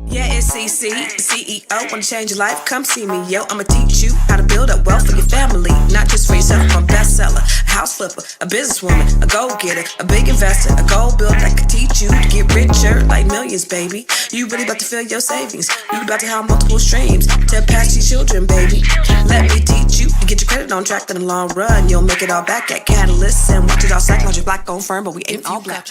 Yeah, it's CC, CEO. Wanna change your life? Come see me, yo. I'ma teach you how to build up wealth for your family, not just for yourself. I'm a bestseller, a house flipper, a businesswoman, a go-getter, a big investor, a goal builder that can teach you to get richer like millions, baby. You really about to fill your savings. You about to have multiple streams to pass your children, baby. Let me teach you to get your credit on track in the long run. You'll make it all back at Catalyst and watch it all psychology black-owned firm, but we ain't all black.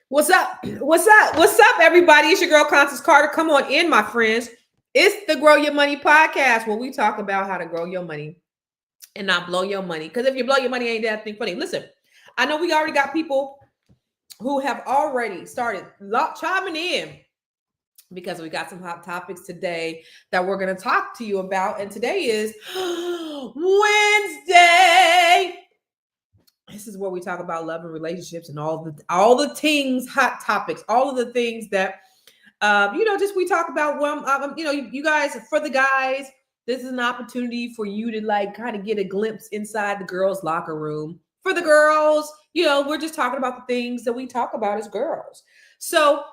What's up? What's up? What's up, everybody? It's your girl, Constance Carter. Come on in, my friends. It's the Grow Your Money podcast where we talk about how to grow your money and not blow your money. Because if you blow your money, ain't that thing funny. Listen, I know we already got people who have already started chiming in because we got some hot topics today that we're going to talk to you about. And today is Wednesday. This is where we talk about love and relationships and all the things, hot topics, all of the things that, just we talk about. You guys, for the guys, this is an opportunity for you to like kind of get a glimpse inside the girls' locker room. For the girls, we're just talking about the things that we talk about as girls. So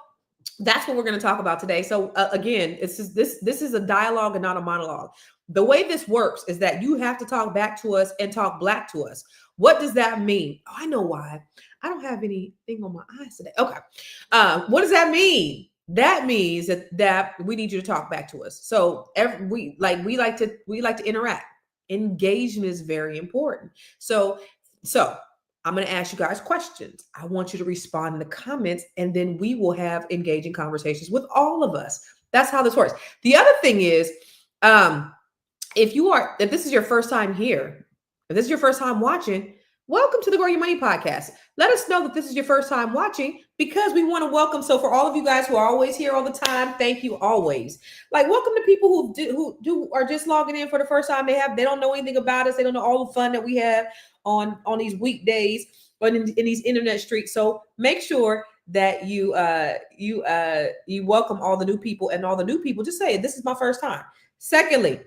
that's what we're going to talk about today. So again, this is a dialogue and not a monologue. The way this works is that you have to talk back to us and talk black to us. What does that mean? Oh, I know why. I don't have anything on my eyes today. Okay. What does that mean? That means that we need you to talk back to us. So we like to interact. Engagement is very important. So I'm going to ask you guys questions. I want you to respond in the comments, and then we will have engaging conversations with all of us. That's how this works. The other thing is, if this is your first time here, if this is your first time watching, welcome to the Grow Your Money podcast. Let us know that this is your first time watching because we want to welcome. So for all of you guys who are always here all the time, thank you always. Like welcome to people who are just logging in for the first time. They don't know anything about us. They don't know all the fun that we have on these weekdays, but in these internet streets. So make sure that you welcome all the new people, and all the new people just say, this is my first time. Secondly,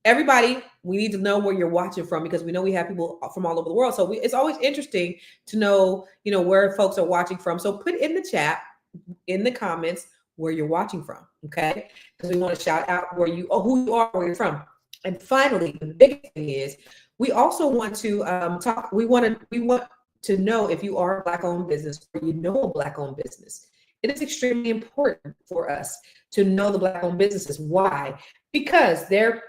everybody, we need to know where you're watching from because we know we have people from all over the world. So it's always interesting to know, where folks are watching from. So put in the chat, in the comments, where you're watching from. Okay. Because we want to shout out who you are, where you're from. And finally, the big thing is we also want to talk. We want to know if you are a Black-owned business or you know a Black-owned business. It is extremely important for us to know the Black-owned businesses. Why? Because there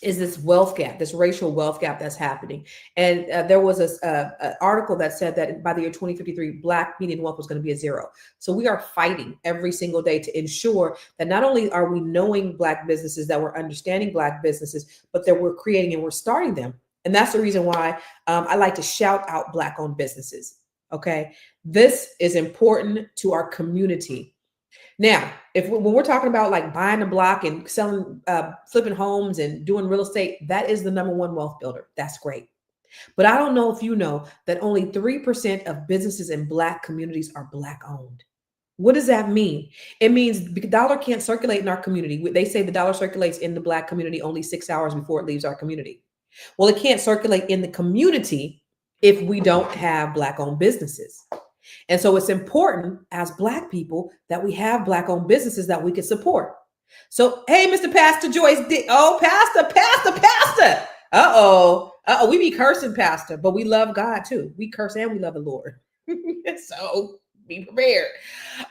is this wealth gap, this racial wealth gap that's happening. And there was an article that said that by the year 2053, Black median wealth was going to be 0. So we are fighting every single day to ensure that not only are we knowing Black businesses, that we're understanding Black businesses, but that we're creating and we're starting them. And that's the reason why I like to shout out Black-owned businesses. Okay. This is important to our community. Now, when we're talking about like buying a block and selling, flipping homes and doing real estate, that is the number one wealth builder. That's great. But I don't know if you know that only 3% of businesses in Black communities are Black-owned. What does that mean? It means the dollar can't circulate in our community. They say the dollar circulates in the Black community only 6 hours before it leaves our community. Well, it can't circulate in the community if we don't have Black-owned businesses. And so it's important as Black people that we have Black-owned businesses that we can support. So, hey, Mr. Pastor Joyce, Pastor. We be cursing Pastor, but we love God too. We curse and we love the Lord. So be prepared.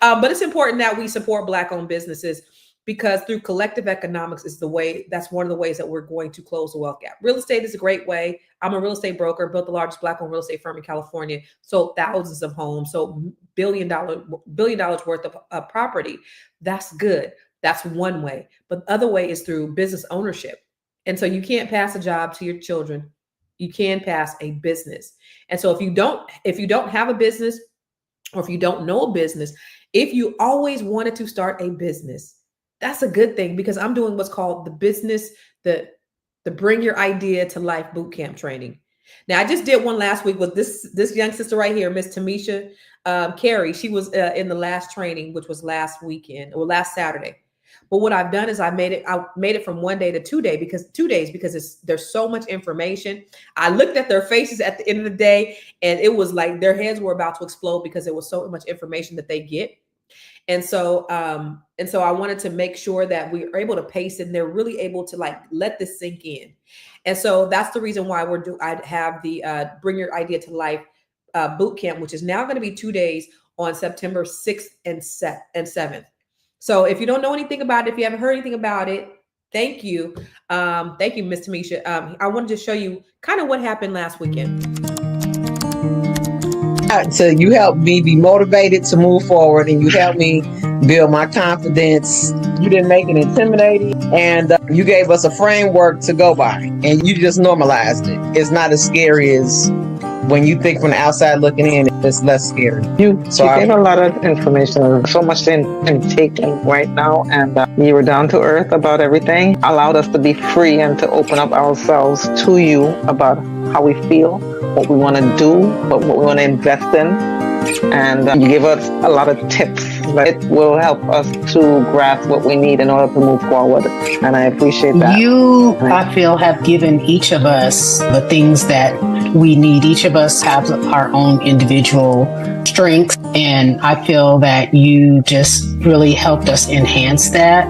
But it's important that we support Black-owned businesses because through collective economics that's one of the ways that we're going to close the wealth gap. Real estate is a great way. I'm a real estate broker, built the largest Black-owned real estate firm in California. So thousands of homes, so $billion worth of property. That's good. That's one way. But the other way is through business ownership. And so you can't pass a job to your children. You can pass a business. And so if you don't have a business, or if you don't know a business, if you always wanted to start a business, that's a good thing because I'm doing what's called the Bring Your Idea to Life bootcamp training. Now, I just did one last week with this young sister right here, Miss Tamisha Carey. She was in the last training, which was last last Saturday. But what I've done is I made it from 1 day to 2 days because there's so much information. I looked at their faces at the end of the day, and it was like their heads were about to explode because there was so much information that they get. And so I wanted to make sure that we are able to pace it and they're really able to like let this sink in. And so that's the reason why I have the Bring Your Idea to Life boot camp, which is now going to be 2 days on September 6th and 7th. So if you don't know anything about it, if you haven't heard anything about it, thank you. Thank you, Ms. Tamisha. I wanted to show you kind of what happened last weekend. So you helped me be motivated to move forward, and you helped me build my confidence. You didn't make it intimidating, and you gave us a framework to go by, and you just normalized it. It's not as scary as when you think from the outside looking in. It's less scary. You gave a lot of information, so much in taking right now, and you were down to earth about everything. Allowed us to be free and to open up ourselves to you about how we feel, what we want to do, what we want to invest in. And you gave us a lot of tips that will help us to grasp what we need in order to move forward. And I appreciate that. You, I feel, have given each of us the things that we need. Each of us have our own individual strengths. And I feel that you just really helped us enhance that.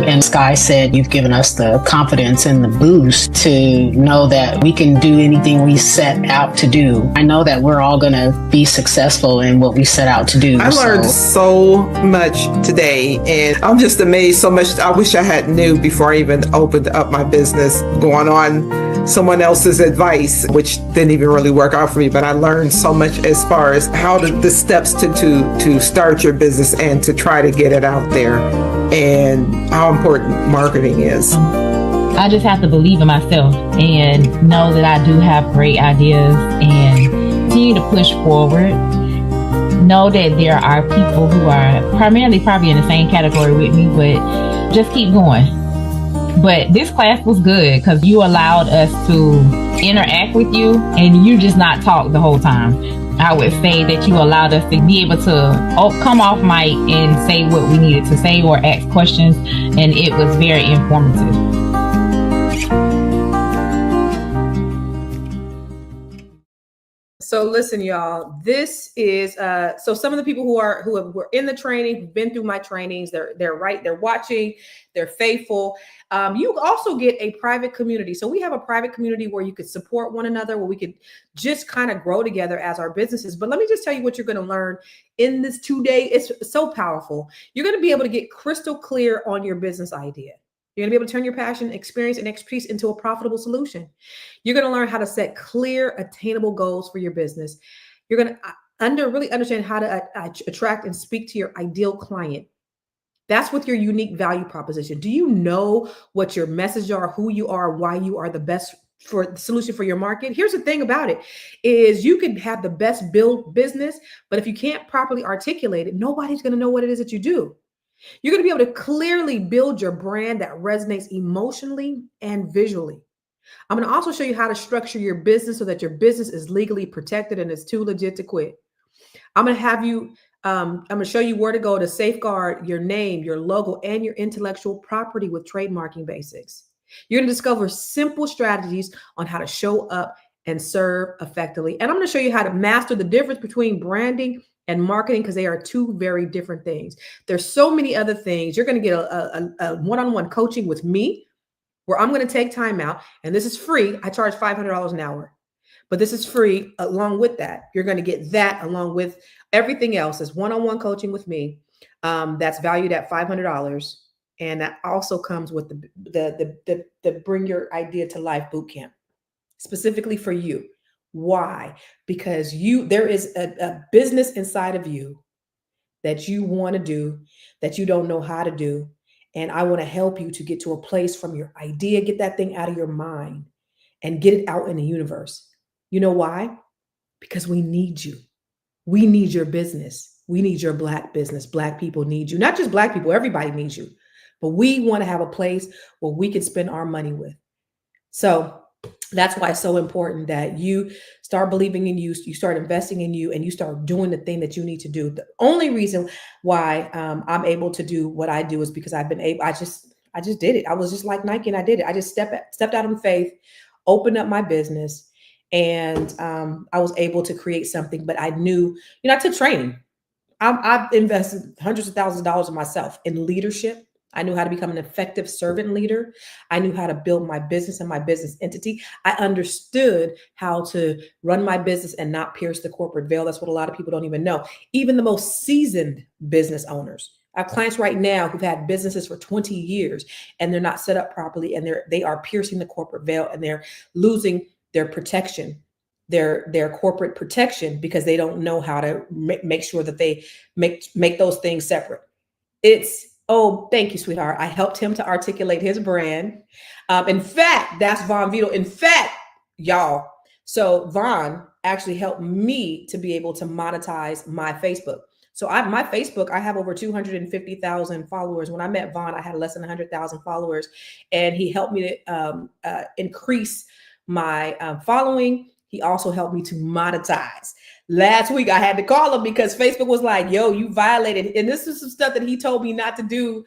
And Sky said you've given us the confidence and the boost to know that we can do anything we set out to do. I know that we're all going to be successful in what we set out to do. I learned so much today, and I'm just amazed so much. I wish I had knew before I even opened up my business, going on someone else's advice, which didn't even really work out for me. But I learned so much as far as how the steps to start your business and to try to get it out there, and how important marketing is. I just have to believe in myself and know that I do have great ideas and continue to push forward. Know that there are people who are primarily probably in the same category with me, but just keep going. But this class was good because you allowed us to interact with you and you just not talk the whole time. I would say that you allowed us to be able to come off mic and say what we needed to say or ask questions, and it was very informative. So listen, y'all, this is so some of the people who were in the training, who've been through my trainings, they're watching, they're faithful. You also get a private community. So we have a private community where you could support one another, where we could just kind of grow together as our businesses. But let me just tell you what you're going to learn in this 2 day. It's so powerful. You're going to be able to get crystal clear on your business idea. You're going to be able to turn your passion, experience, and expertise into a profitable solution. You're going to learn how to set clear, attainable goals for your business. You're going to really understand how to attract and speak to your ideal client. That's with your unique value proposition. Do you know what your message are, who you are, why you are the best for the solution for your market? Here's the thing about it is you could have the best build business, but if you can't properly articulate it, nobody's going to know what it is that you do. You're going to be able to clearly build your brand that resonates emotionally and visually. I'm going to also show you how to structure your business so that your business is legally protected and is too legit to quit. I'm going to have you, I'm going to show you where to go to safeguard your name, your logo, and your intellectual property with trademarking basics. You're going to discover simple strategies on how to show up and serve effectively. And I'm going to show you how to master the difference between branding and marketing, because they are two very different things. There's so many other things. You're going to get a one-on-one coaching with me where I'm going to take time out, and this is free. I charge $500 an hour, but this is free. Along with that, you're going to get that along with everything else is one-on-one coaching with me. That's valued at $500. And that also comes with the Bring Your Idea to Life bootcamp specifically for you. Why? Because there is a business inside of you that you want to do, that you don't know how to do. And I want to help you to get to a place from your idea, get that thing out of your mind and get it out in the universe. You know why? Because we need you. We need your business. We need your Black business. Black people need you. Not just Black people, everybody needs you. But we want to have a place where we can spend our money with. So that's why it's so important that you start believing in you, you start investing in you, and you start doing the thing that you need to do. The only reason why I'm able to do what I do is because I've been able, I just did it. I was just like Nike and I did it. I just stepped out in faith, opened up my business, and I was able to create something. But I knew, I took training. I've invested hundreds of thousands of dollars in myself in leadership. I knew how to become an effective servant leader. I knew how to build my business and my business entity. I understood how to run my business and not pierce the corporate veil. That's what a lot of people don't even know. Even the most seasoned business owners. I have clients right now who've had businesses for 20 years and they're not set up properly, and they are piercing the corporate veil, and they're losing their protection, their corporate protection, because they don't know how to make sure that they make those things separate. It's, oh, thank you, sweetheart. I helped him to articulate his brand. In fact, that's Von Vito. In fact, y'all, so Von actually helped me to be able to monetize my Facebook. So my Facebook, I have over 250,000 followers. When I met Von, I had less than 100,000 followers, and he helped me to increase my following. He also helped me to monetize. Last week, I had to call him because Facebook was like, yo, you violated. And this is some stuff that he told me not to do.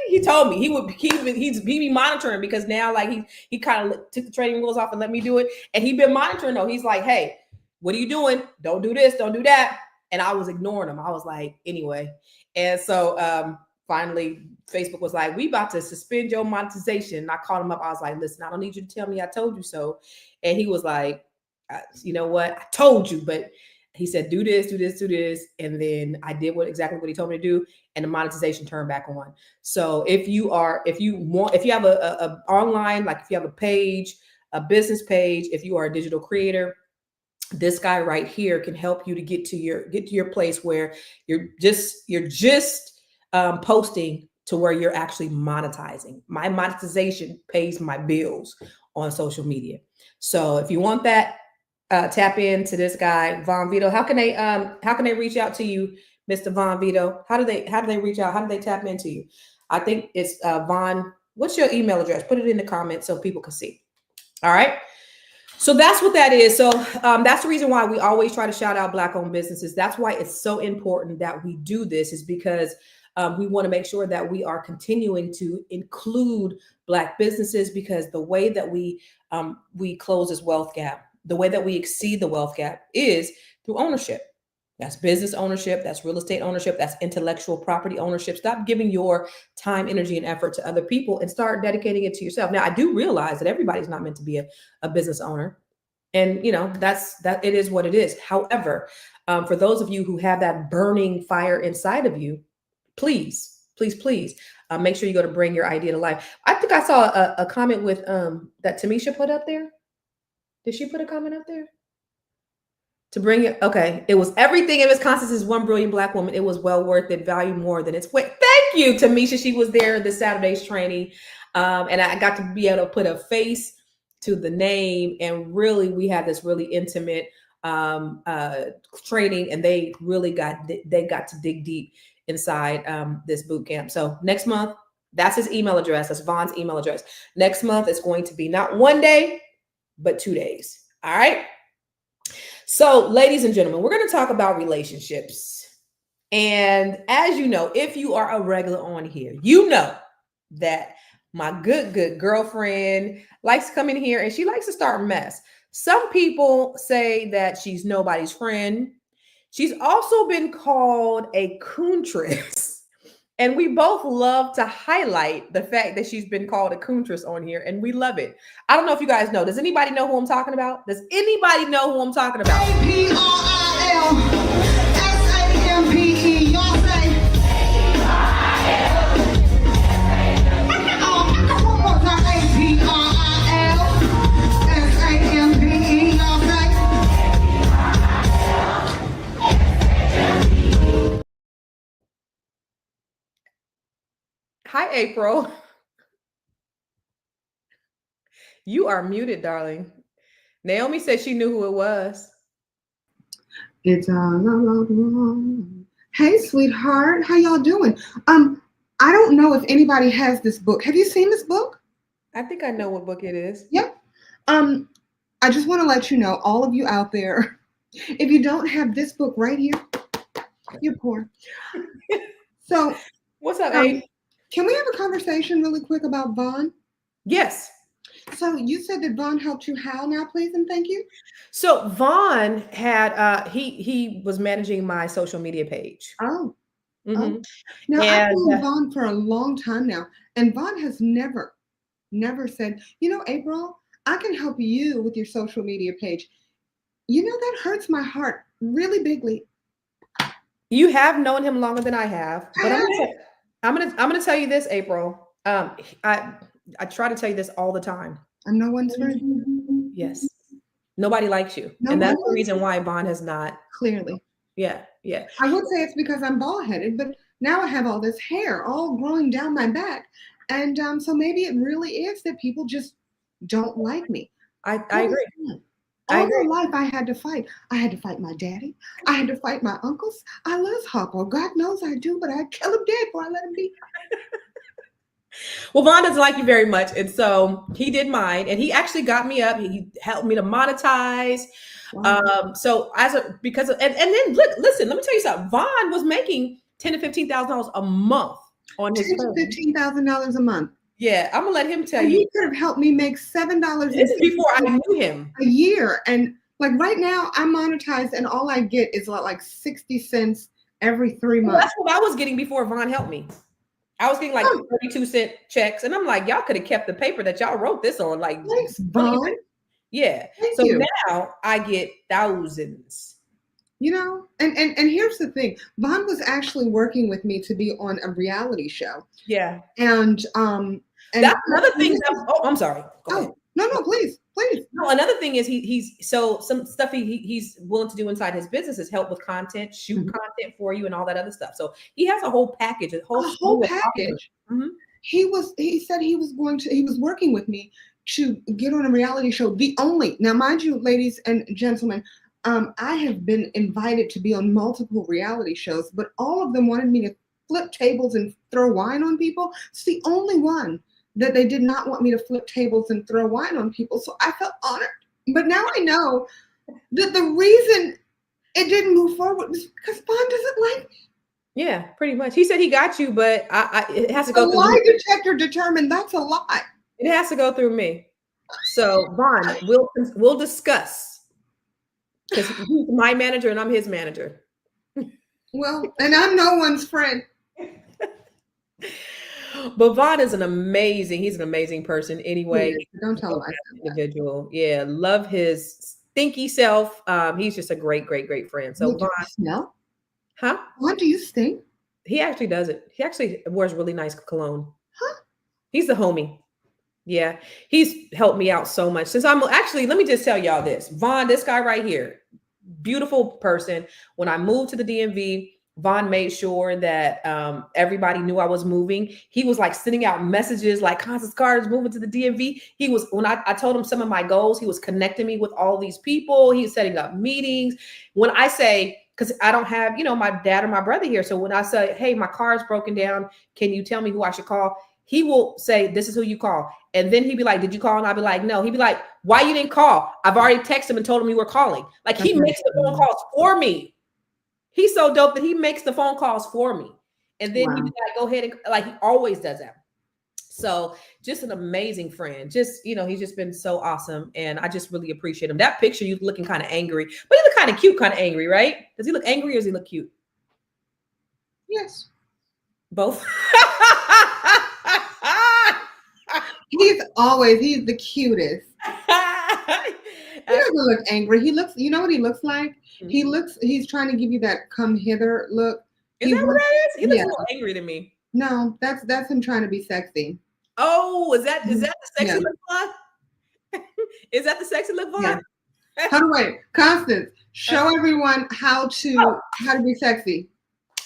He told me he'd be monitoring, because now, like, he kind of took the training wheels off and let me do it. And he'd been monitoring though. He's like, hey, what are you doing? Don't do this, don't do that. And I was ignoring him. I was like, anyway. And so finally, Facebook was like, we about to suspend your monetization. And I called him up. I was like, listen, I don't need you to tell me I told you so. And he was like, you know what? I told you, but he said, do this, do this, do this. And then I did exactly what he told me to do. And the monetization turned back on. So if you have a online, like if you have a page, a business page, if you are a digital creator, this guy right here can help you to get to your place where you're just posting to where you're actually monetizing. My monetization pays my bills on social media. So if you want that, tap into this guy, Von Vito. How can they reach out to you, Mr. Von Vito? How do they reach out? How do they tap into you? I think it's Von. What's your email address? Put it in the comments so people can see. All right. So that's what that is. So that's the reason why we always try to shout out Black-owned businesses. That's why it's so important that we do this, is because we want to make sure that we are continuing to include Black businesses, because the way that we close this wealth gap, the way that we exceed the wealth gap, is through ownership. That's business ownership. That's real estate ownership. That's intellectual property ownership. Stop giving your time, energy, and effort to other people and start dedicating it to yourself. Now, I do realize that everybody's not meant to be a business owner. And, you know, that it is what it is. However, for those of you who have that burning fire inside of you, please, please, please make sure you go to bring your idea to life. I think I saw a comment with that Tamisha put up there. Did she put a comment up there? To bring it, okay. It was everything in Miss Constance is one brilliant Black woman. It was well worth it, value more than its weight. Thank you, Tamisha. She was there this Saturday's training. And I got to be able to put a face to the name. And really, we had this really intimate training, and they got to dig deep inside this boot camp. So next month, that's his email address. That's Von's email address. Next month is going to be not 1 day, but 2 days. All right. So, ladies and gentlemen, we're going to talk about relationships. And as you know, if you are a regular on here, you know that my good girlfriend likes to come in here and she likes to start a mess. Some people say that she's nobody's friend. She's also been called a coontress. And we both love to highlight the fact that she's been called a coontress on here, and we love it. I don't know if you guys know. Does anybody know who I'm talking about? Does anybody know who I'm talking about? Aprilsampe, y'all say. One more time, Aprilsampe, y'all say. Hi, April. You are muted, darling. Naomi said she knew who it was. It's all alone. Hey, sweetheart, how y'all doing? I don't know if anybody has this book. Have you seen this book? I think I know what book it is. Yep. I just want to let you know, all of you out there, if you don't have this book right here, you're poor. So, what's up, Abe? can we have a conversation really quick about Von? Yes. So you said that Vaughn helped you how now, please and thank you? So Vaughn had he was managing my social media page. Oh, hmm oh. Now I've And known Vaughn for a long time now, and Vaughn has never said, April, I can help you with your social media page. That hurts my heart really bigly. you have known him longer than I have, I but have. I'm gonna tell you this, April. I try to tell you this all the time. I'm no one's friend. Yes, nobody likes you, No and that's one the likes reason me. why Vaughn has not. Clearly. Yeah, yeah. I would say it's because I'm bald headed, but now I have all this hair all growing down my back. And so maybe it really is that people just don't like me. I All agree. the time. I All my agree. life I had to fight. I had to fight my daddy. I had to fight my uncles. I love Hoppo. God knows I do, but I'd kill him dead before I let him be. Well, Vaughn doesn't like you very much, and so he did mine, and he actually got me up. He helped me to monetize. Wow. So because of, and then listen, let me tell you something. Vaughn was making $10,000 to $15,000 a month on his $10,000 to phone. $15,000 a month. Yeah, I'm gonna let him tell And you. he could have helped me make $7 This is before I knew him. a year. And like right now, I'm monetized, and all I get is like 60 cents every 3 Well, months. that's what I was getting before Vaughn helped me. I was getting like Oh. 32-cent checks, and I'm like, y'all could have kept the paper that y'all wrote this on. Like, Thanks, Vaughn. yeah. Thank So you. now I get thousands. And here's the thing. Vaughn was actually working with me to be on a reality show. Yeah. And That's another thing. I'm sorry. Go ahead. No, please. No, another thing is he's so some stuff he's willing to do inside his business is help with content, shoot content for you, and all that other stuff. So he has a whole package, a whole package. Mm-hmm. He said he was working with me to get on a reality show. Now, mind you, ladies and gentlemen, I have been invited to be on multiple reality shows, but all of them wanted me to flip tables and throw wine on people. It's the only one that they did not want me to flip tables and throw wine on people. So I felt honored. But now I know that the reason it didn't move forward is because Vaughn doesn't like me. Yeah, pretty much. He said he got you, but it has to go The through lie me. detector determined that's a lie. It has to go through me. So Vaughn, we'll discuss because he's my manager and I'm his manager. Well, and I'm no one's friend. But Vaughn is he's an amazing person anyway. Don't tell him I said individual. Yeah, love his stinky self. He's just a great friend. So Look, Vaughn, do you smell? huh? What do you stink? He actually doesn't. He actually wears really nice cologne. Huh? He's the homie. Yeah, he's helped me out so much. Since I'm actually, let me just tell y'all this. Vaughn, this guy right here, beautiful person. When I moved to the DMV, Vaughn made sure that everybody knew I was moving. He was like sending out messages like Constance Carter's moving to the DMV. He was, when I told him some of my goals, he was connecting me with all these people. He's setting up meetings. When I say, because I don't have, my dad or my brother here. So when I say, hey, my car is broken down, can you tell me who I should call? He will say, this is who you call. And then he'd be like, did you call? And I'd be like, no. He'd be like, why you didn't call? I've already texted him and told him you were calling. Like he makes the phone calls for me. He's so dope that he makes the phone calls for me. And then he'd be like, go ahead and like, he always does that. So just an amazing friend. Just, he's just been so awesome. And I just really appreciate him. That picture, you looking kind of angry, but he look kind of cute, kind of angry, right? Does he look angry or does he look cute? Yes. Both. He's the cutest. He doesn't look angry. He looks, you know what he looks like? Mm-hmm. He's trying to give you that come hither look. Is that what that is? He looks a little angry to me. No, that's him trying to be sexy. Oh, is that the sexy look Vaughn? Is that the sexy look Vaughn? Yeah. Hold on, wait. Constance, show everyone how to be sexy.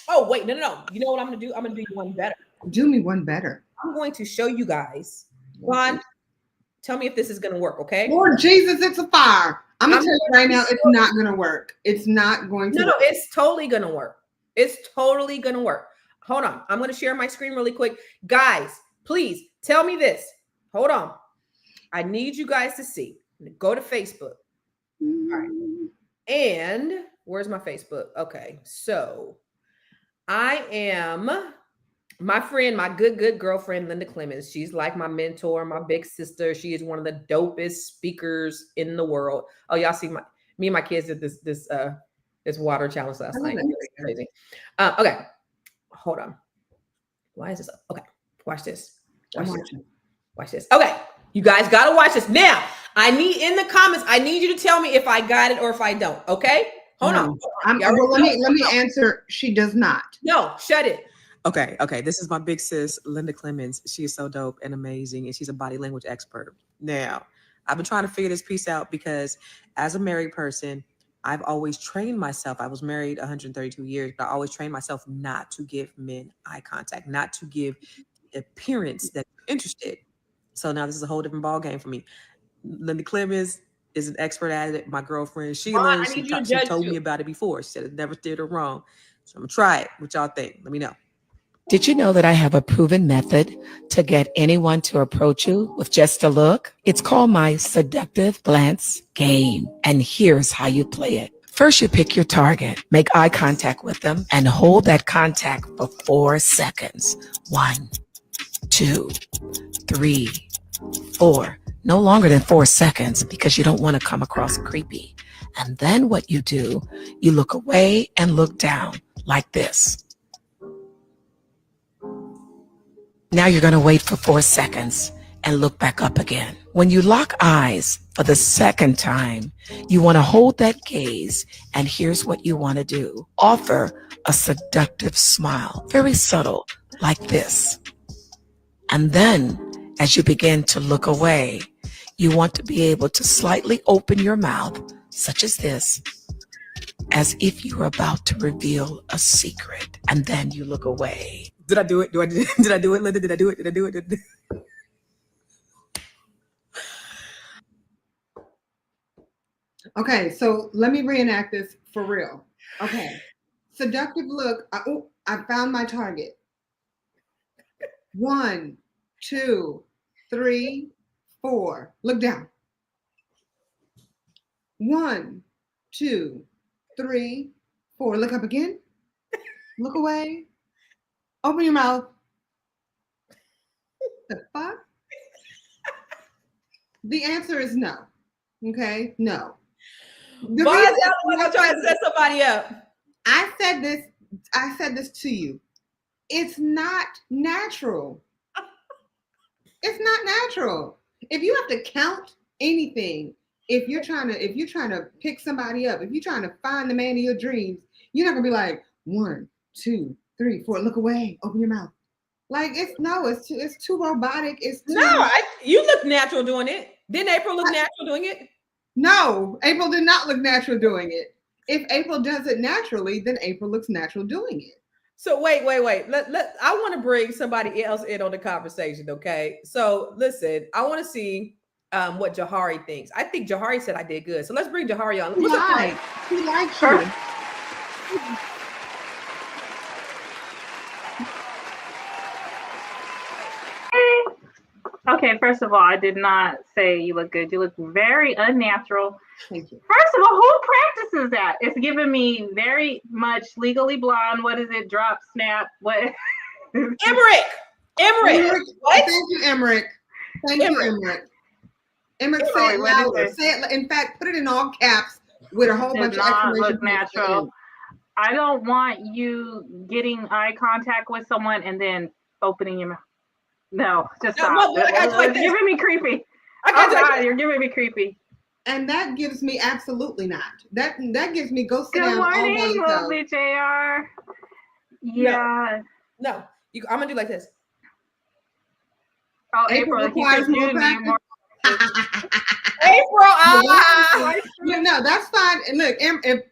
Oh, wait, no. You know what I'm gonna do? I'm gonna do you one better. Do me one better. I'm going to show you guys. Vaughn, tell me if this is gonna work, okay? Lord Jesus, it's a fire. I'm gonna tell you right now, it's not gonna work. It's not going to work. No, it's totally gonna work. It's totally gonna work. Hold on. I'm gonna share my screen really quick. Guys, please tell me this. Hold on. I need you guys to see. Go to Facebook. All right. And where's my Facebook? Okay, so I am My friend, my good girlfriend, Linda Clemens. She's like my mentor, my big sister. She is one of the dopest speakers in the world. Oh, y'all see me and my kids did this water challenge I last love night. that. It's crazy. Okay, hold on. Why is this up? Okay, watch this. I'm Watch this. watching. Watch this. Okay, you guys gotta watch this now. I need in the comments. I need you to tell me if I got it or if I don't. Okay, hold on. No. Y'all ready? Well, let me answer. She does not. No, shut it. Okay. This is my big sis, Linda Clemens. She is so dope and amazing, and she's a body language expert. Now, I've been trying to figure this piece out because as a married person, I've always trained myself. I was married 132 years, but I always trained myself not to give men eye contact, not to give appearance that you're interested. So now this is a whole different ball game for me. Linda Clemens is an expert at it. My girlfriend Sheila, I need you to she judge told too. me about it before. She said it never steered her wrong. So I'm gonna try it. What y'all think? Let me know. Did you know that I have a proven method to get anyone to approach you with just a look? It's called my seductive glance game. And here's how you play it. First, you pick your target, make eye contact with them, and hold that contact for 4 seconds. 1, 2, 3, 4. No longer than 4 seconds because you don't want to come across creepy. And then what you do, you look away and look down like this. Now you're going to wait for 4 seconds and look back up again. When you lock eyes for the second time, you want to hold that gaze, and here's what you want to do. Offer a seductive smile, very subtle, like this. And then, as you begin to look away, you want to be able to slightly open your mouth, such as this, as if you were about to reveal a secret, and then you look away. Did I do it? Did I do it, Linda? Did I do it? Did I do it? Okay, so let me reenact this for real. Okay, seductive look. I found my target. 1, 2, 3, 4. Look down. 1, 2, 3, 4. Look up again. Look away. Open your mouth. The fuck? The answer is no. Okay, no. The Why reason- is that when I'm trying to set somebody up? I said this to you. It's not natural. It's not natural. If you have to count anything, if you're trying to pick somebody up, if you're trying to find the man of your dreams, you're not gonna be like 1, 2, 3, 4. Look away. Open your mouth. Like it's too robotic. It's too. No, you look natural doing it. Didn't April look natural doing it? No, April did not look natural doing it. If April does it naturally, then April looks natural doing it. So wait. I want to bring somebody else in on the conversation. Okay. So listen, I want to see what Jahari thinks. I think Jahari said I did good. So let's bring Jahari on. What's up, Jahari? He likes you. Okay, first of all, I did not say you look good. You look very unnatural. Thank you. First of all, who practices that? It's giving me very much Legally Blonde. What is it? Drop, snap. What? Emmerich. What? Thank you, Emmerich. Thank you, Emmerich. Emmerich, say it louder. Say it. In fact, put it in all caps with a whole bunch of exclamation look natural. I don't want you getting eye contact with someone and then opening your mouth. No, just stop. It's giving me creepy. Oh God, you're giving me creepy. And that gives me absolutely not. That gives me go sit Good down. morning, lovely JR. Yeah. No, I'm gonna do like this. Oh, April requires more practice. April, that's fine. And look,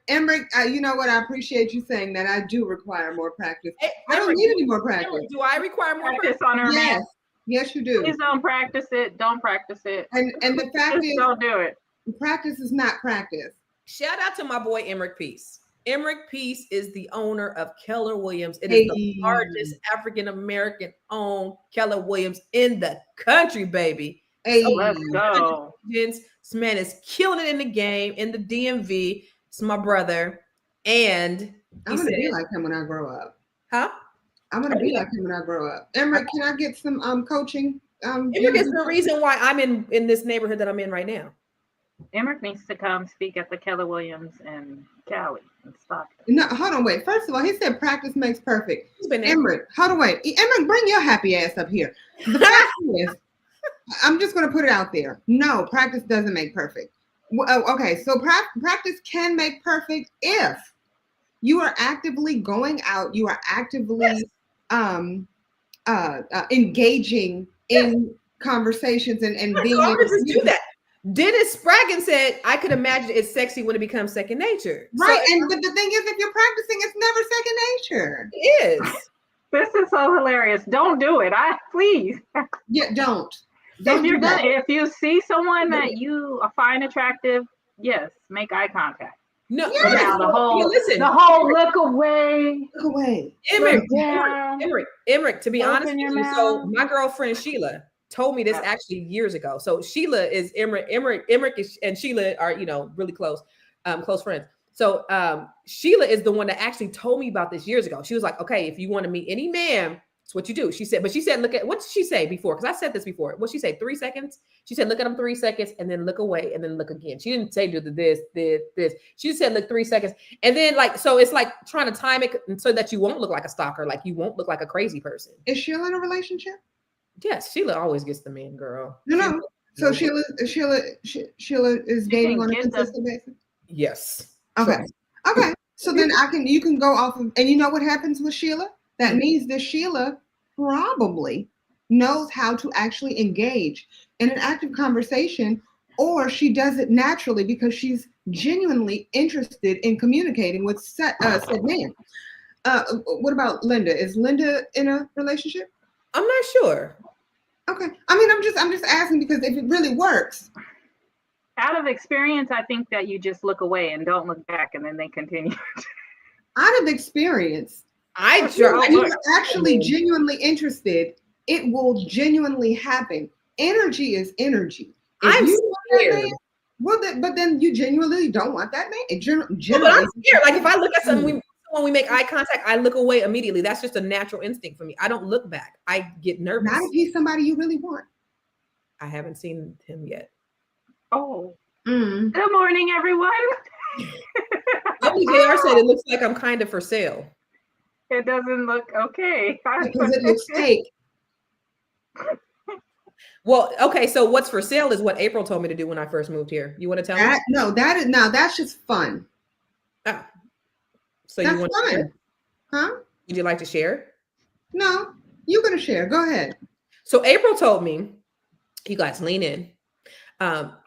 Emmerich, you know what? I appreciate you saying that. I do require more practice. I don't need any more practice. Do I require more practice on her? Yes. Yes, you do. Please don't practice it. Don't practice it. And the fact is, don't do it. Practice is not practice. Shout out to my boy Emmerich Peace. Emmerich Peace is the owner of Keller Williams. It is the largest African American owned Keller Williams in the country, baby. Hey, so let's go. This man is killing it in the game, in the DMV. It's my brother. And I'm gonna be like him when I grow up. Huh? I'm gonna be like him when I grow up. Emma, can I get some coaching? Emmerich is the reason why I'm in this neighborhood that I'm in right now. Emmerich needs to come speak at the Keller Williams in Cali and Stockton. No, hold on, wait. First of all, he said practice makes perfect. Emmerich, hold on, wait. Emmerich, bring your happy ass up here. The fact is, I'm just going to put it out there. No, practice doesn't make perfect. Okay, so practice can make perfect if you are actively going out, you are actively engaging in conversations and being able to do that. Dennis Spraggin said, I could imagine it's sexy when it becomes second nature. Right. So, but the thing is, if you're practicing, it's never second nature. It is. This is so hilarious. Don't do it. Please. Yeah, don't. If you see someone that you find attractive, yes, make eye contact. No, yes. Now the whole look away. Look away. Emmerich, to be honest with you, so my girlfriend Sheila told me this actually years ago. So Sheila is Emmerich and Sheila are, really close friends. So Sheila is the one that actually told me about this years ago. She was like, okay, if you want to meet any man, it's what you do. She said, look at, what did she say before? Because I said this before. What did she say? 3 seconds? She said, look at him 3 seconds and then look away and then look again. She didn't say do this. She just said, look 3 seconds. And then so it's like trying to time it so that you won't look like a stalker. Like you won't look like a crazy person. Is Sheila in a relationship? Yes, Sheila always gets the man, girl. No. So Sheila is dating on a consistent basis? Yes. Okay. Okay. So then you can go off of, and you know what happens with Sheila? That means that Sheila probably knows how to actually engage in an active conversation, or she does it naturally because she's genuinely interested in communicating with said man. What about Linda? Is Linda in a relationship? I'm not sure. Okay. I mean, I'm just asking because if it really works. Out of experience, I think that you just look away and don't look back, and then they continue. Out of experience, if you're actually genuinely interested, it will genuinely happen. Energy is energy. I'm scared. But then you genuinely don't want that man. But I'm scared. Like if I look at something, when we make eye contact, I look away immediately. That's just a natural instinct for me. I don't look back. I get nervous. Not if he's somebody you really want. I haven't seen him yet. Oh. Good morning, everyone. WJR said it looks like I'm kind of for sale. It doesn't look okay. Because it looks fake. Well, okay, so what's for sale is what April told me to do when I first moved here. You want to tell me? No, that's just fun. Oh. So that's you want fun. to share? Huh? Would you like to share? No, you're gonna share. Go ahead. So April told me, you guys lean in.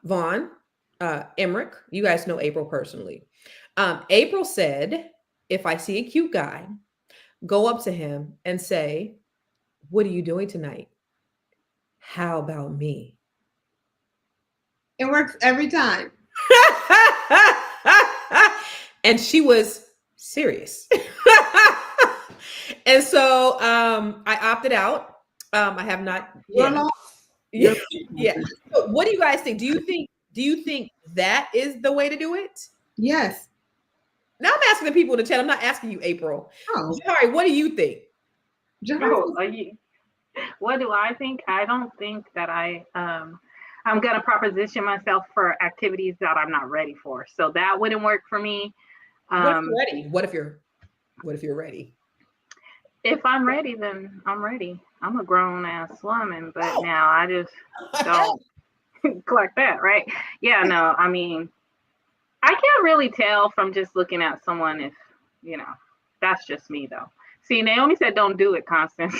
Vaughn, Emmerich, you guys know April personally. April said, if I see a cute guy, go up to him and say, what are you doing tonight? How about me? It works every time. And she was serious. And so I opted out. I have not yet. Yeah. So what do you guys think? Do you think that is the way to do it? Yes. Now I'm asking the people in the chat. I'm not asking you, April. Oh. Sorry, what do you think? What do I think? I don't think that I'm gonna proposition myself for activities that I'm not ready for. So that wouldn't work for me. What if you're ready? If I'm ready, then I'm ready. I'm a grown ass woman, but now I just don't like that, right? Yeah, no, I mean, I can't really tell from just looking at someone if, that's just me though. See, Naomi said don't do it, Constance.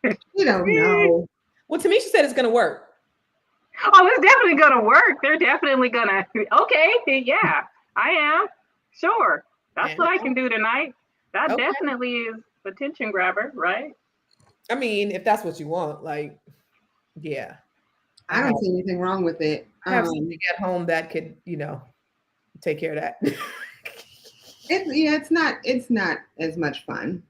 You don't know. Well, Tamisha said it's going to work. Oh, it's definitely going to work. They're definitely going to, okay, yeah, I am. Sure. That's what I can do tonight. That definitely is attention grabber, right? I mean, if that's what you want, yeah. I don't see anything wrong with it. I have something at home that could, take care of that. It's not as much fun.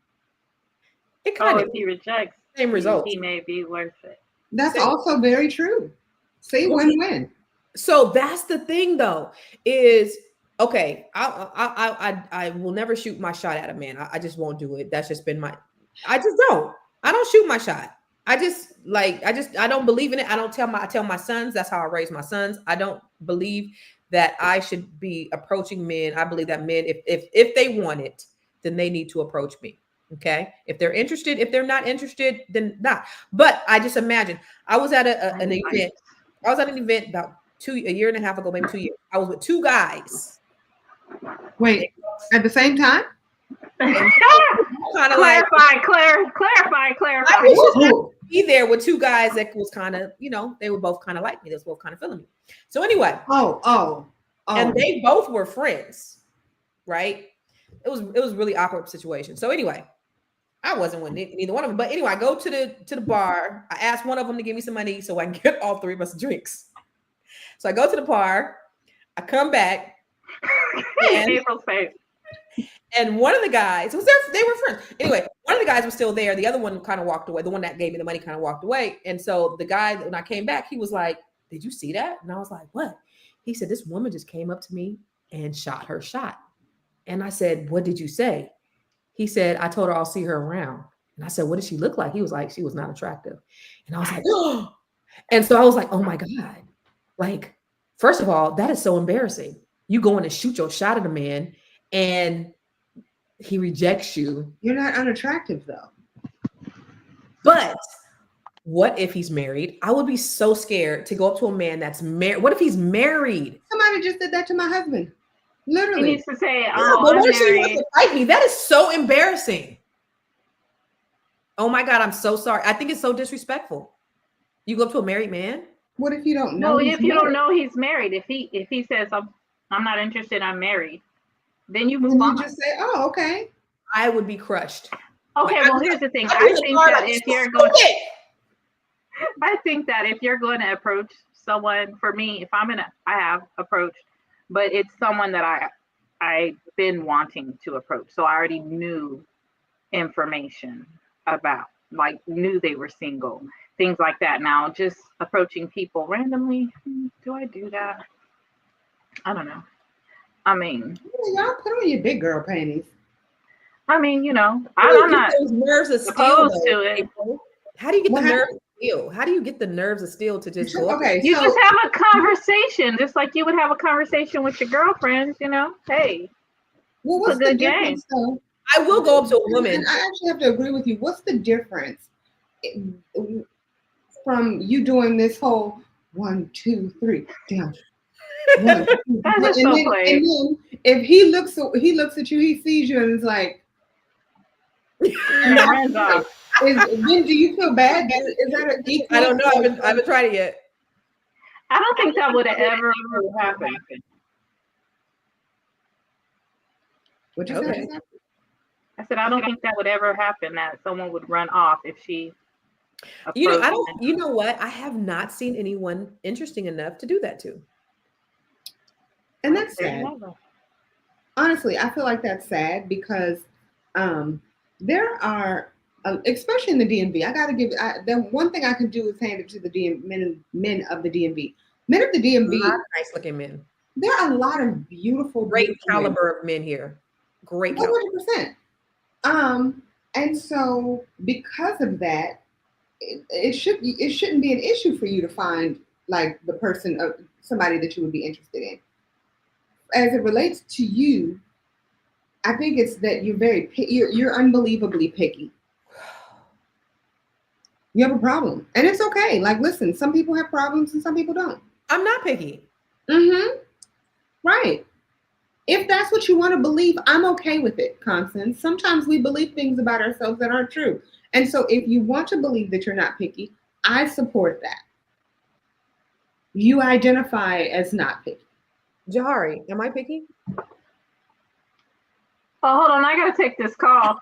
It kind of if he rejects, same results. He may be worth it. That's also very true. See, win-win. So that's the thing, though, is okay. I will never shoot my shot at a man. I just won't do it. That's just been my. I just don't. I don't shoot my shot. I don't believe in it. I tell my sons, that's how I raise my sons. I don't believe that I should be approaching men. I believe that men, if they want it, then they need to approach me. Okay. If they're interested, if they're not interested, then not. But I just imagine I was at an event. I was at an event about a year and a half ago, maybe 2 years. I was with two guys. Wait, at the same time? Kind of clarify. I was just be there with two guys that was kind of, they were both kind of like me. They was both kind of feeling me. So anyway. Oh. And they both were friends, right? It was really awkward situation. So anyway, I wasn't with neither one of them. But anyway, I go to the bar. I asked one of them to give me some money so I can get all three of us drinks. So I go to the bar. I come back. April's face. And one of the guys, they were friends. Anyway, one of the guys was still there. The other one kind of walked away. The one that gave me the money kind of walked away. And so the guy, when I came back, he was like, "Did you see that?" And I was like, "What?" He said, "This woman just came up to me and shot her shot." And I said, "What did you say?" He said, "I told her I'll see her around." And I said, "What did she look like?" He was like, "She was not attractive." And I was like, "Oh." And so I was like, "Oh my God." Like, first of all, that is so embarrassing. You going to shoot your shot at a man and he rejects you. You're not unattractive though. But what if he's married? I would be so scared to go up to a man that's married. What if he's married? Somebody just did that to my husband. Literally. He needs to say, "Oh, but what if she wants to fight me?" That is so embarrassing. Oh my God, I'm so sorry. I think it's so disrespectful. You go up to a married man? What if you don't know? No, if you don't know he's married, if he says I'm not interested, I'm married, then you move on. You just say, "Oh, okay." I would be crushed. Okay, well, here's the thing. I think that if you're going to approach someone, for me, I have approached, but it's someone that I've been wanting to approach. So I already knew information about, like, knew they were single, things like that. Now, just approaching people randomly, do I do that? I don't know. I mean, y'all put on your big girl panties. I mean, I'm not those nerves of opposed steel, to it. How do you get the nerves of steel? How do you get the nerves of steel to just go? Okay, you just have a conversation, just like you would have a conversation with your girlfriends. Hey, well, what's the difference though? I will go up to a woman. And I actually have to agree with you. What's the difference from you doing this whole 1, 2, 3 down? 1, 2, 3. And then if he looks at you, he sees you and is like, hands off. Then do you feel bad? Is that an equal? I don't know. I haven't tried it yet. I don't think that would ever happen. What you say? I said I don't think that would ever happen. That someone would run off if she. You know what? I have not seen anyone interesting enough to do that to. And that's sad. Honestly, I feel like that's sad because there are, especially in the DMV, I got to give, the one thing I can do is hand it to the men of the DMV. Men of the DMV. Nice looking men. There are a lot of beautiful, great caliber of men here. Great. 100%. And so because of that, it shouldn't be an issue for you to find like the person of somebody that you would be interested in. As it relates to you, I think it's that you're unbelievably picky. You have a problem, and it's okay. Like, listen, some people have problems and some people don't. I'm not picky. Right. If that's what you want to believe, I'm okay with it, Constance. Sometimes we believe things about ourselves that aren't true. And so if you want to believe that you're not picky, I support that. You identify as not picky. Jahari, am I picky? Oh, hold on. I got to take this call.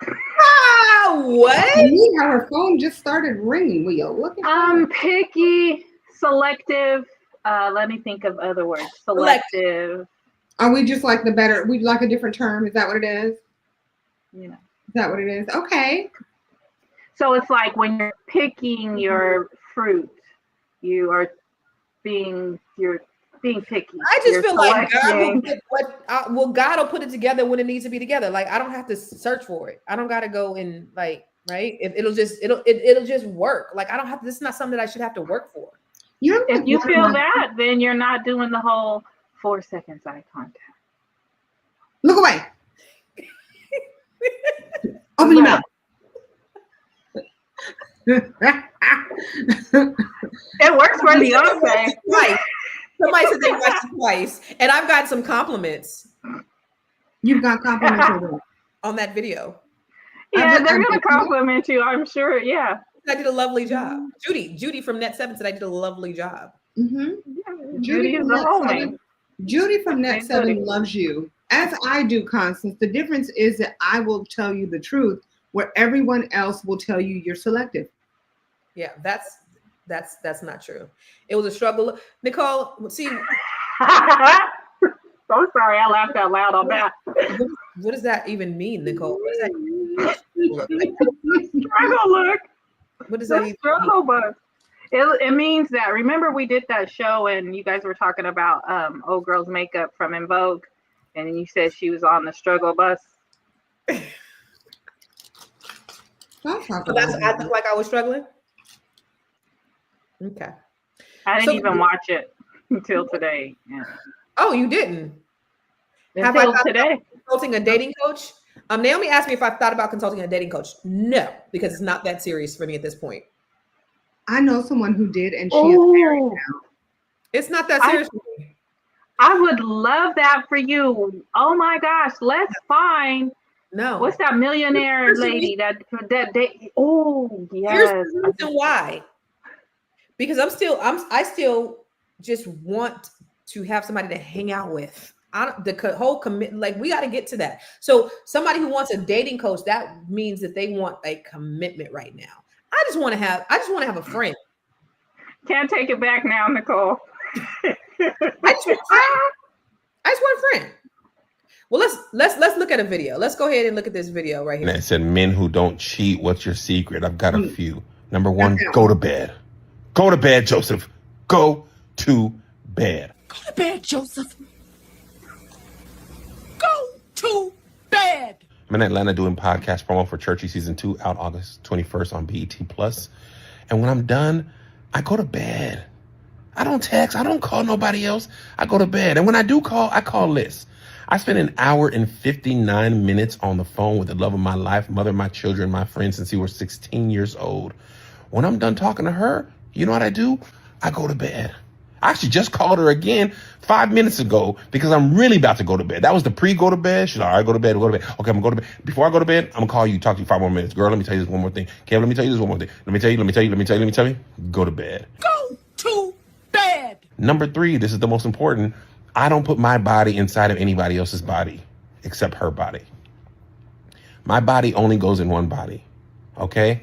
What? Her phone just started ringing. Will you look at I'm picky, selective. Let me think of other words. Selective. Are we just like we like a different term? Is that what it is? Yeah. Is that what it is? Okay. So it's like when you're picking your fruit, you're being picky. I just feel like God will put it together when it needs to be together. Like I don't have to search for it. I don't got to go and like right? It'll just work. Like I don't have. This is not something that I should have to work for. If you feel that, then you're not doing the whole 4 seconds eye contact. Look away. Open your mouth. It works for Beyonce. Twice. Somebody said they watched it twice, and I've got some compliments. You've got compliments on that video. Yeah, they're gonna compliment you, I'm sure. Yeah, I did a lovely job. Judy from Net 7 said I did a lovely job. Mm-hmm. Yeah, Judy is the homie. Judy from Net 7 loves you, as I do, Constance. The difference is that I will tell you the truth, where everyone else will tell you you're selective. Yeah, that's not true. It was a struggle. Nicole, see. So sorry, I laughed out loud on that. What does that even mean, Nicole? What does that mean? Struggle look. What does that mean? Struggle bus. It means that, remember we did that show and you guys were talking about old girl's makeup from In Vogue, and you said she was on the struggle bus. So I look like I was struggling? Okay. I didn't even watch it until today. Yeah. Oh, you didn't? Have I thought today? About consulting a dating coach? Naomi asked me if I thought about consulting a dating coach. No, because it's not that serious for me at this point. I know someone who did, and she is married now. It's not that serious for me. I would love that for you. Oh my gosh, let's find. No. What's that millionaire lady that oh yes. Here's the reason why. Because I still just want to have somebody to hang out with. The whole commitment, like we got to get to that. So somebody who wants a dating coach, that means that they want a commitment right now. I just want to have a friend. Can't take it back now, Nicole. I just want a friend. Well, let's look at a video. Let's go ahead and look at this video right here. And it said, men who don't cheat, what's your secret? I've got a few. Number one, go to bed. Go to bed, Joseph. Go to bed. Go to bed, Joseph. Go to bed. I'm in Atlanta doing podcast promo for Churchy Season 2 out August 21st on BET Plus. And when I'm done, I go to bed. I don't text. I don't call nobody else. I go to bed. And when I do call, I call Liz. I spent 1 hour and 59 minutes on the phone with the love of my life, mother of my children, my friend since he was 16 years old. When I'm done talking to her, you know what I do? I go to bed. I actually just called her again 5 minutes ago because I'm really about to go to bed. That was the pre-go to bed. She's like, all right, go to bed, go to bed. Okay, I'm going to go to bed. Before I go to bed, I'm going to call you, talk to you 5 more minutes. Girl, let me tell you this one more thing. Kev, let me tell you this one more thing. Let me tell you. Go to bed. Go to bed. Number 3, this is the most important. I don't put my body inside of anybody else's body except her body. My body only goes in one body, okay?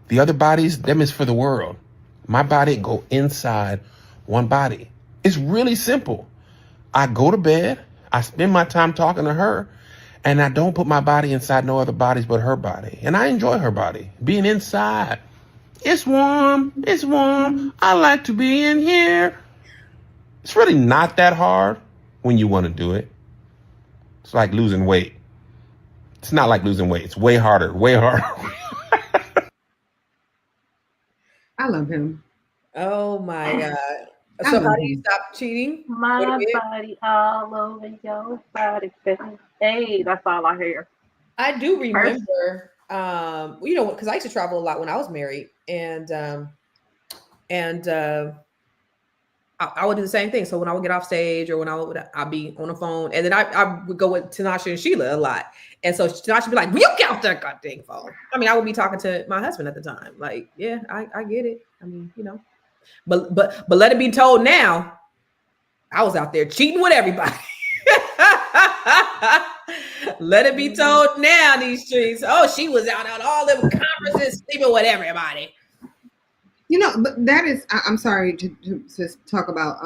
The other bodies, them is for the world. My body go inside one body. It's really simple. I go to bed, I spend my time talking to her, and I don't put my body inside no other bodies but her body. And I enjoy her body, being inside. It's warm, I like to be in here. It's really not that hard when you want to do it. It's like losing weight. It's not like losing weight. It's way harder, way harder. I love him. Oh my God. So how do you stop cheating? My body all over your body. Hey, that's all I hear. I do remember, you know, because I used to travel a lot when I was married, and I would do the same thing. So when I would get off stage or when I'd be on the phone, and then I would go with Tanasha and Sheila a lot. And so Tanasha would be like, "Will you get off that goddamn phone?" I mean, I would be talking to my husband at the time. Like, yeah, I get it. I mean, you know, but let it be told now, I was out there cheating with everybody. Let it be told now, these streets. Oh, she was out on all them conferences, sleeping with everybody. You know, but that is, I'm sorry to talk about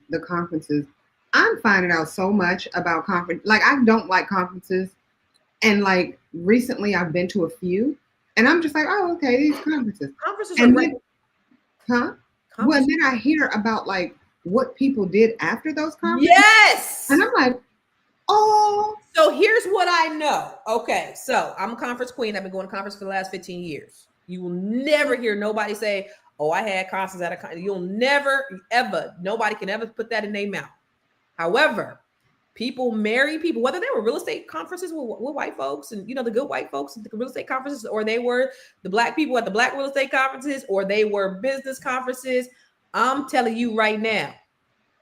the conferences. I'm finding out so much about conference. Like, I don't like conferences. And like recently I've been to a few and I'm just like, oh, okay, these conferences. Conferences and are great. Well, then I hear about like what people did after those conferences. Yes. And I'm like, Oh. So here's what I know. Okay, so I'm a conference queen. I've been going to conference for the last 15 years. You will never hear nobody say, "Oh, I had conferences at a conference." You'll never, ever, nobody can ever put that in their mouth. However, people marry people, whether they were real estate conferences with white folks and, the good white folks at the real estate conferences, or they were the black people at the black real estate conferences, or they were business conferences. I'm telling you right now,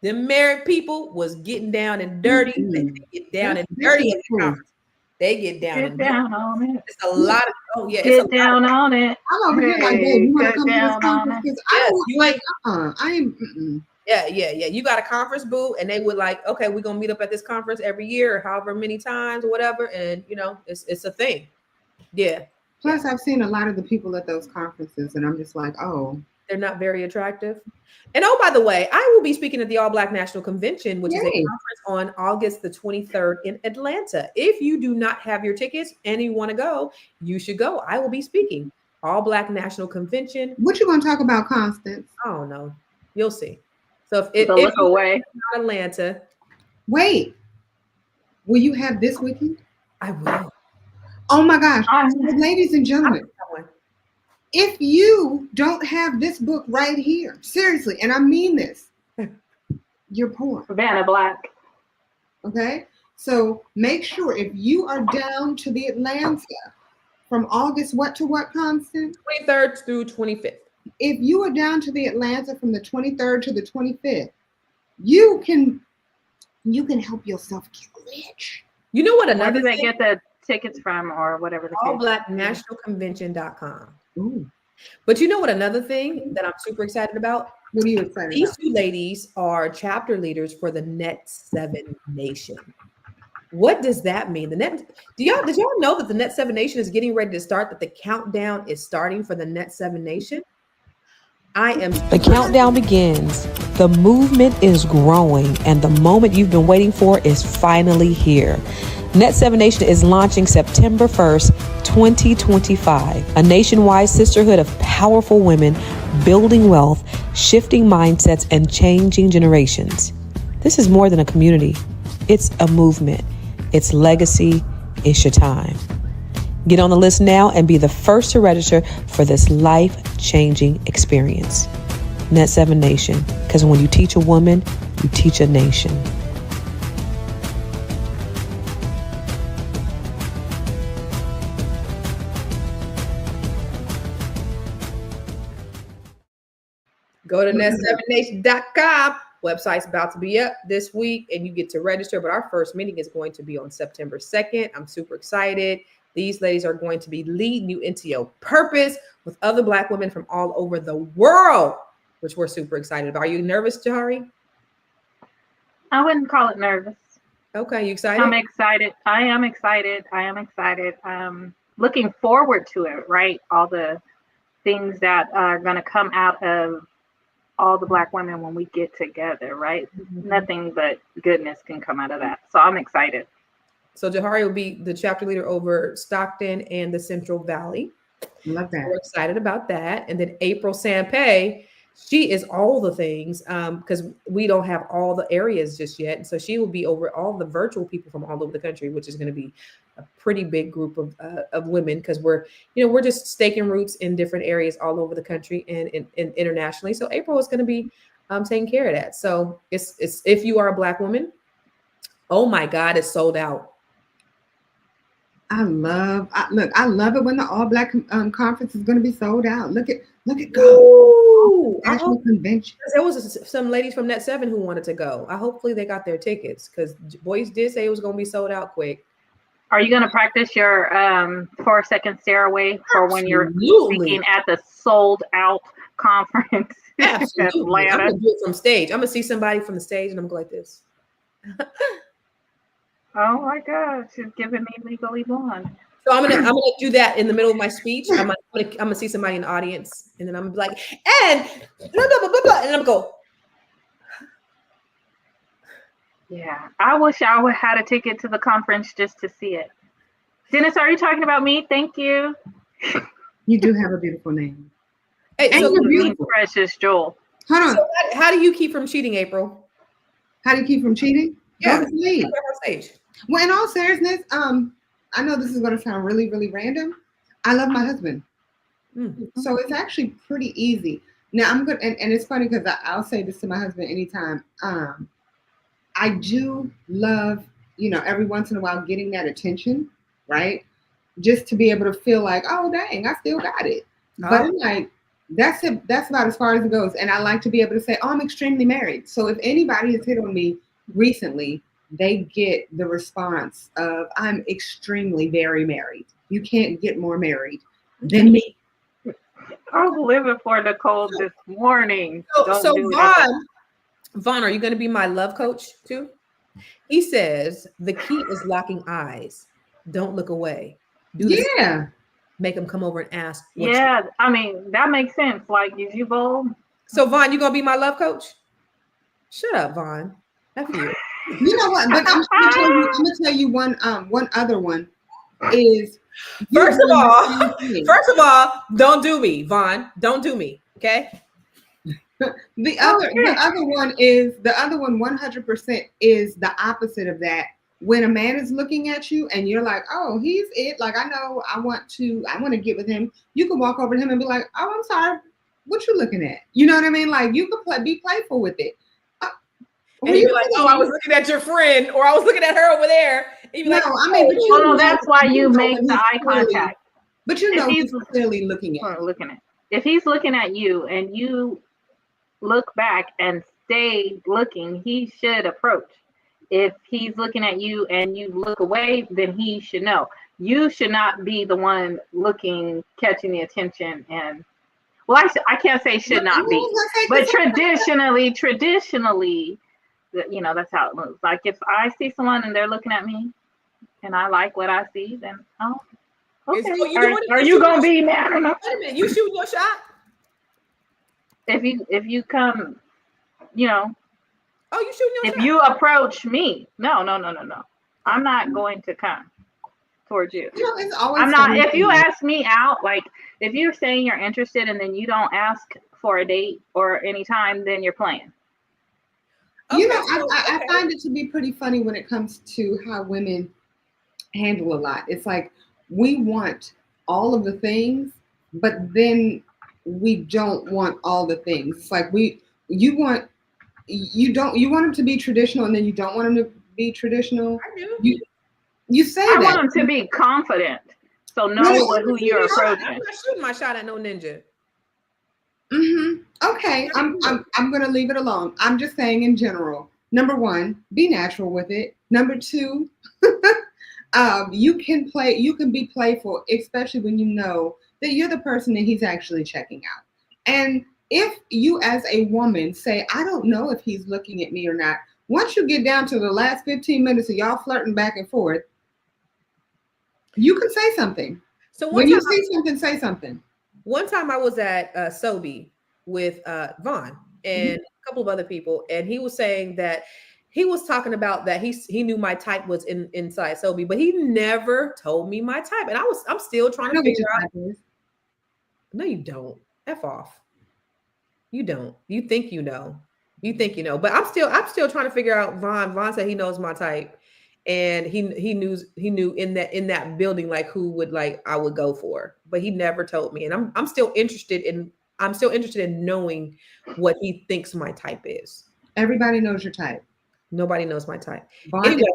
them married people was getting down and dirty. They get down and dirty at the conference. They get down and dirty. On it. It's a lot of get down on it. I'm over here like, babe, you want to come to this conference? Yeah. You got a conference boo, and they would like, okay, we're gonna meet up at this conference every year, or however many times or whatever, and it's a thing. Yeah. Plus, I've seen a lot of the people at those conferences, and I'm just like, oh, they're not very attractive. And oh, by the way, I will be speaking at the All Black National Convention, which is a conference on August the 23rd in Atlanta. If you do not have your tickets and you want to go, you should go. I will be speaking. All Black National Convention. What you going to talk about, Constance? I don't know. You'll see. So if look away, not Atlanta. Wait, will you have this with you? I will. Oh my gosh, ladies and gentlemen. If you don't have this book right here, seriously, and I mean this, you're poor. Vanna Black. Okay? So make sure if you are down to the Atlanta from August what to what, Constance? 23rd through 25th. If you are down to the Atlanta from the 23rd to the 25th, you can help yourself get rich. You know what? Where do they get the tickets from, or whatever the allblacknationalconvention.com. Ooh. But you know what? Another thing that I'm super excited about. What are you excited about? These two ladies are chapter leaders for the Net 7 Nation. What does that mean? Did y'all know that the Net 7 Nation is getting ready to start? That the countdown is starting for the Net 7 Nation? The countdown begins. The movement is growing, and the moment you've been waiting for is finally here. Net 7 Nation is launching September 1st, 2025, a nationwide sisterhood of powerful women building wealth, shifting mindsets, and changing generations. This is more than a community. It's a movement. It's legacy. It's your time. Get on the list now and be the first to register for this life-changing experience. Net 7 Nation, because when you teach a woman, you teach a nation. Go to net7nation.com. Website's about to be up this week, and you get to register. But our first meeting is going to be on September 2nd. I'm super excited. These ladies are going to be leading you into your purpose with other Black women from all over the world, which we're super excited about. Are you nervous, Jahari? I wouldn't call it nervous. Okay, you excited? I'm excited. I am excited. Looking forward to it, right? All the things that are going to come out of all the Black women when we get together, right? Mm-hmm. Nothing but goodness can come out of that. So I'm excited. So Jahari will be the chapter leader over Stockton and the Central Valley. Love that. We're excited about that. And then April Sampe, she is all the things because we don't have all the areas just yet. And so she will be over all the virtual people from all over the country, which is going to be a pretty big group of women because we're just staking roots in different areas all over the country and internationally. So April is going to be taking care of that. So it's if you are a Black woman, oh my God, it's sold out. I love it when the All Black conference is going to be sold out. Look at go. National convention. There was some ladies from Net 7 who wanted to go. Hopefully they got their tickets because Boyce did say it was going to be sold out quick. Are you going to practice your 4-second stairway for when you're speaking at the sold out conference? Absolutely. I'm going to do it from stage. I'm going to see somebody from the stage and I'm going to go like this. Oh my God, she's giving me Legally Blonde. So I'm gonna do that in the middle of my speech. I'm gonna see somebody in the audience, and then I'm gonna be like, and blah, blah, blah, blah, blah, and I'm gonna go. Yeah, I wish I would had a ticket to the conference just to see it. Dennis, are you talking about me? Thank you. You do have a beautiful name. Hey, and so you're beautiful. Precious Joel. Hold on. So how do you keep from cheating, April? How do you keep from cheating? Yeah, go to stage. Well, in all seriousness, I know this is going to sound really, really random. I love my husband. So it's actually pretty easy. Now I'm good, and it's funny because I'll say this to my husband anytime. I do love, every once in a while getting that attention, right? Just to be able to feel like, oh dang, I still got it. But I'm like, that's it. That's about as far as it goes. And I like to be able to say, oh, I'm extremely married. So if anybody has hit on me recently, they get the response of, I'm extremely very married. You can't get more married than me. I was living for Nicole this morning. So Vaughn, are you going to be my love coach too? He says the key is locking eyes. Don't look away. Make them come over and ask. Yeah, I mean, that makes sense. Like, is you bold? So Vaughn, you going to be my love coach? Shut up, Vaughn. F you. You know what? But I'm gonna tell you one other one is first of all, don't do me, Vaughn. Don't do me. Okay. The other one 100% is the opposite of that. When a man is looking at you and you're like, oh, he's it. Like, I know I want to get with him. You can walk over to him and be like, oh, I'm sorry. What you looking at? You know what I mean? Like, you could be playful with it. And you'd be like, oh, I was looking at your friend, or I was looking at her over there. That's why you make the eye contact. But he's clearly looking at. If he's looking at you and you look back and stay looking, he should approach. If he's looking at you and you look away, then he should know. You should not be the one looking, catching the attention. And well, I can't say should not be, but traditionally, that's how it moves. Like, if I see someone and they're looking at me and I like what I see, then okay. Are you gonna be mad or not? Wait a minute, you shooting your shot? If you come, you shooting your shot? If you approach me, no. I'm not going to come towards you. It's always I'm not. If you ask me out, like if you're saying you're interested and then you don't ask for a date or any time, then you're playing. Okay, I find it to be pretty funny when it comes to how women handle a lot. It's like we want all of the things, but then we don't want all the things. It's like you want them to be traditional, and then you don't want them to be traditional. I do. You say I want them to be confident, so know who you're approaching. I'm not shooting my shot at no ninja. Okay, I'm gonna leave it alone. I'm just saying in general. Number one, be natural with it. Number two, you can be playful, especially when you know that you're the person that he's actually checking out. And if you as a woman say, I don't know if he's looking at me or not, once you get down to the last 15 minutes of y'all flirting back and forth, you can say something. So when you see something, say something. One time I was at Sobe with Vaughn and a couple of other people, and he was saying that he was talking about that he knew my type was inside Sobe, but he never told me my type, and I'm still trying to figure out. No, you don't. F off. You don't. You think you know. But I'm still trying to figure out. Vaughn said he knows my type, and he knew in that building like who would like I would go for, but he never told me, and I'm still interested in knowing what he thinks my type is. Everybody knows your type. Nobody knows my type. Vaughn, anyway,